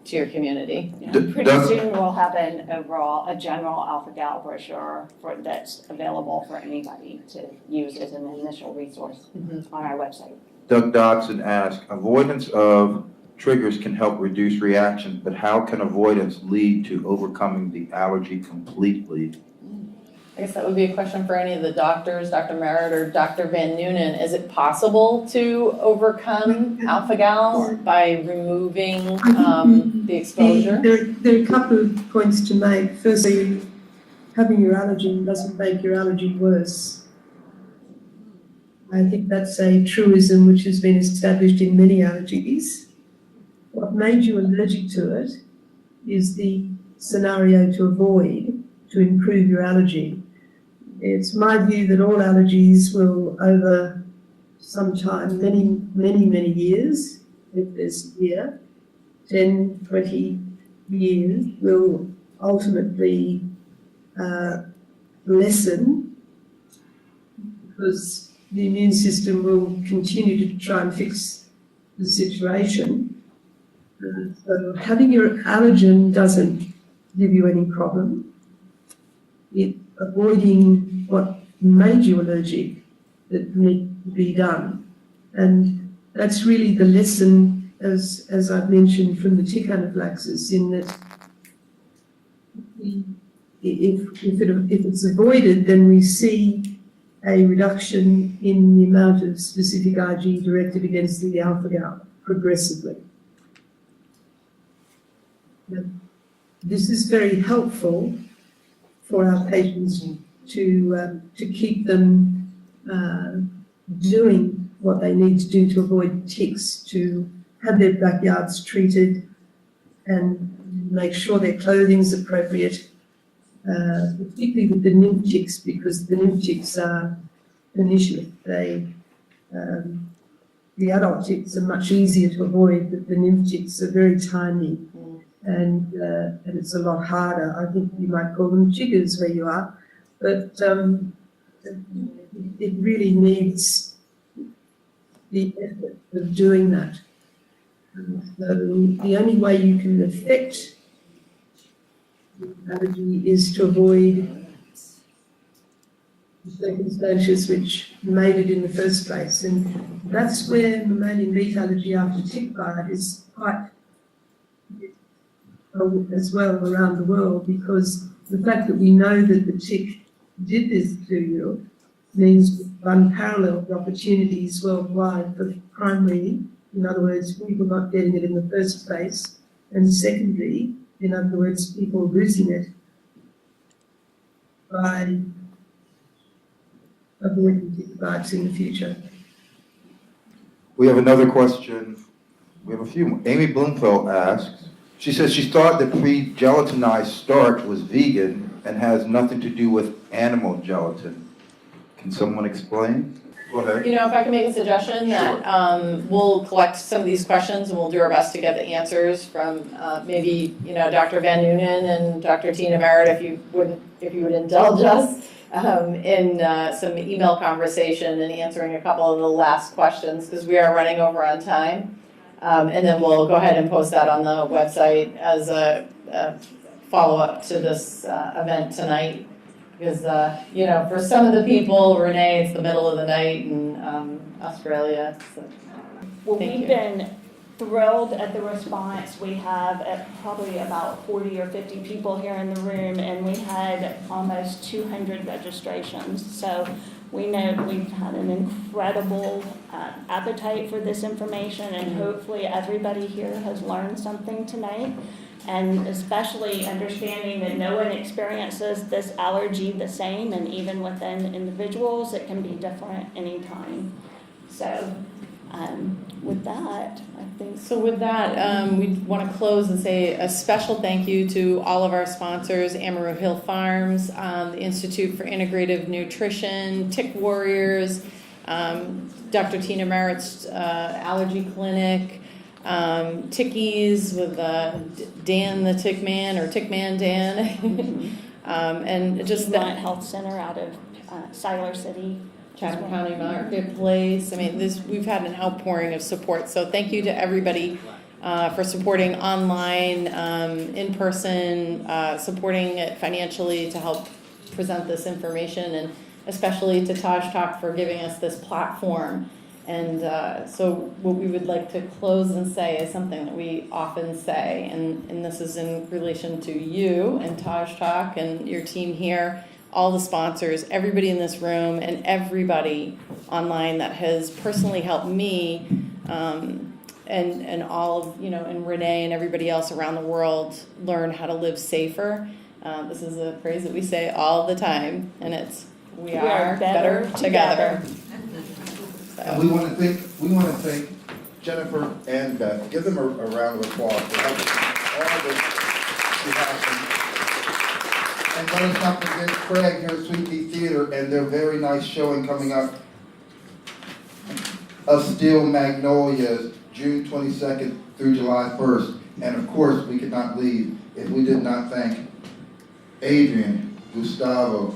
to your community. Yeah, pretty soon we'll have a general alpha-gal brochure that's available for anybody to use as an initial resource on our website. Doug Dodson asked, avoidance of triggers can help reduce reactions, but how can avoidance lead to overcoming the allergy completely? I guess that would be a question for any of the doctors, Dr. Merritt or Dr. Van Noonen. Is it possible to overcome alpha-gal by removing the exposure? There are a couple of points to make. Firstly, having your allergen doesn't make your allergy worse. I think that's a truism which has been established in many allergies. What made you allergic to it is the scenario to avoid to improve your allergy. It's my view that all allergies will, over some time, many years, if there's a year, 10, 20 years, will ultimately lessen, because the immune system will continue to try and fix the situation. So having your allergen doesn't give you any problem. Avoiding what made you allergic that need to be done. And that's really the lesson, as I've mentioned, from the tick anaphylaxis, in that if it's avoided, then we see a reduction in the amount of specific IgE directed against the alpha-gal progressively. This is very helpful for our patients to keep them doing what they need to do to avoid ticks, to have their backyards treated and make sure their clothing's appropriate, particularly with the nymph ticks, because the nymph ticks are an issue. The adult ticks are much easier to avoid, but the nymph ticks are very tiny. And it's a lot harder. I think you might call them chiggers where you are, but it really needs the effort of doing that. So the only way you can affect allergy is to avoid the circumstances which made it in the first place, and that's where mammalian beet allergy after tick bite is quite as well around the world, because the fact that we know that the tick did this to you means unparalleled opportunities worldwide for primary, in other words, people not getting it in the first place, and secondly, in other words, people losing it by avoiding tick bites in the future. We have another question. We have a few more. Amy Bloomfield asks, she says she thought that pre-gelatinized starch was vegan and has nothing to do with animal gelatin. Can someone explain? Go ahead. You know, if I can make a suggestion that we'll collect some of these questions and we'll do our best to get the answers from maybe, you know, Dr. Van Noonen and Dr. Tina Merritt, if you would indulge us in some email conversation and answering a couple of the last questions, because we are running over on time. And then we'll go ahead and post that on the website as a follow-up to this event tonight. Because, you know, for some of the people, Renee, it's the middle of the night in Australia. So, Well, thank we've you. been thrilled at the response. We have probably about 40 or 50 people here in the room, and we had almost 200 registrations. So we know we've had an incredible appetite for this information, and hopefully everybody here has learned something tonight. And especially understanding that no one experiences this allergy the same, and even within individuals, it can be different anytime. So with that, I think. So with that, we want to close and say a special thank you to all of our sponsors, Amarillo Hill Farms, the Institute for Integrative Nutrition, Tick Warriors, Dr. Tina Merritt's Allergy Clinic, Tickies with Dan the Tick Man, or Tick Man Dan, and just the Vermont Health Center out of Siler City. Chatham County Marketplace. I mean, we've had an outpouring of support. So thank you to everybody for supporting online, in person, supporting it financially to help present this information, and especially to Taj Talk for giving us this platform. And so what we would like to close and say is something that we often say, and this is in relation to you and Taj Talk and your team here, all the sponsors, everybody in this room, and everybody online that has personally helped me, and all of, you know, and Renee and everybody else around the world learn how to live safer. This is a phrase that we say all the time, and it's we are better together. And we want to thank Jennifer and Beth. Give them a round of applause for helping all this to happen. And let us not forget Craig here at Sweet Pea Theater and their very nice showing coming up of Steel Magnolias, June 22nd through July 1st. And of course, we could not leave if we did not thank Adrian, Gustavo,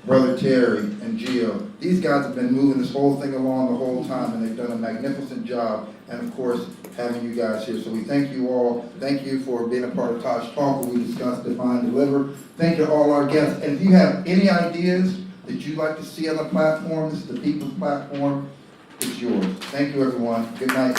Brother Terry, and Gio. These guys have been moving this whole thing along the whole time, and they've done a magnificent job, and of course, having you guys here. So we thank you all. Thank you for being a part of Taj Talk, where we discuss, define, deliver. Thank you to all our guests. And if you have any ideas that you'd like to see on the platform, this is the people's platform, it's yours. Thank you, everyone. Good night.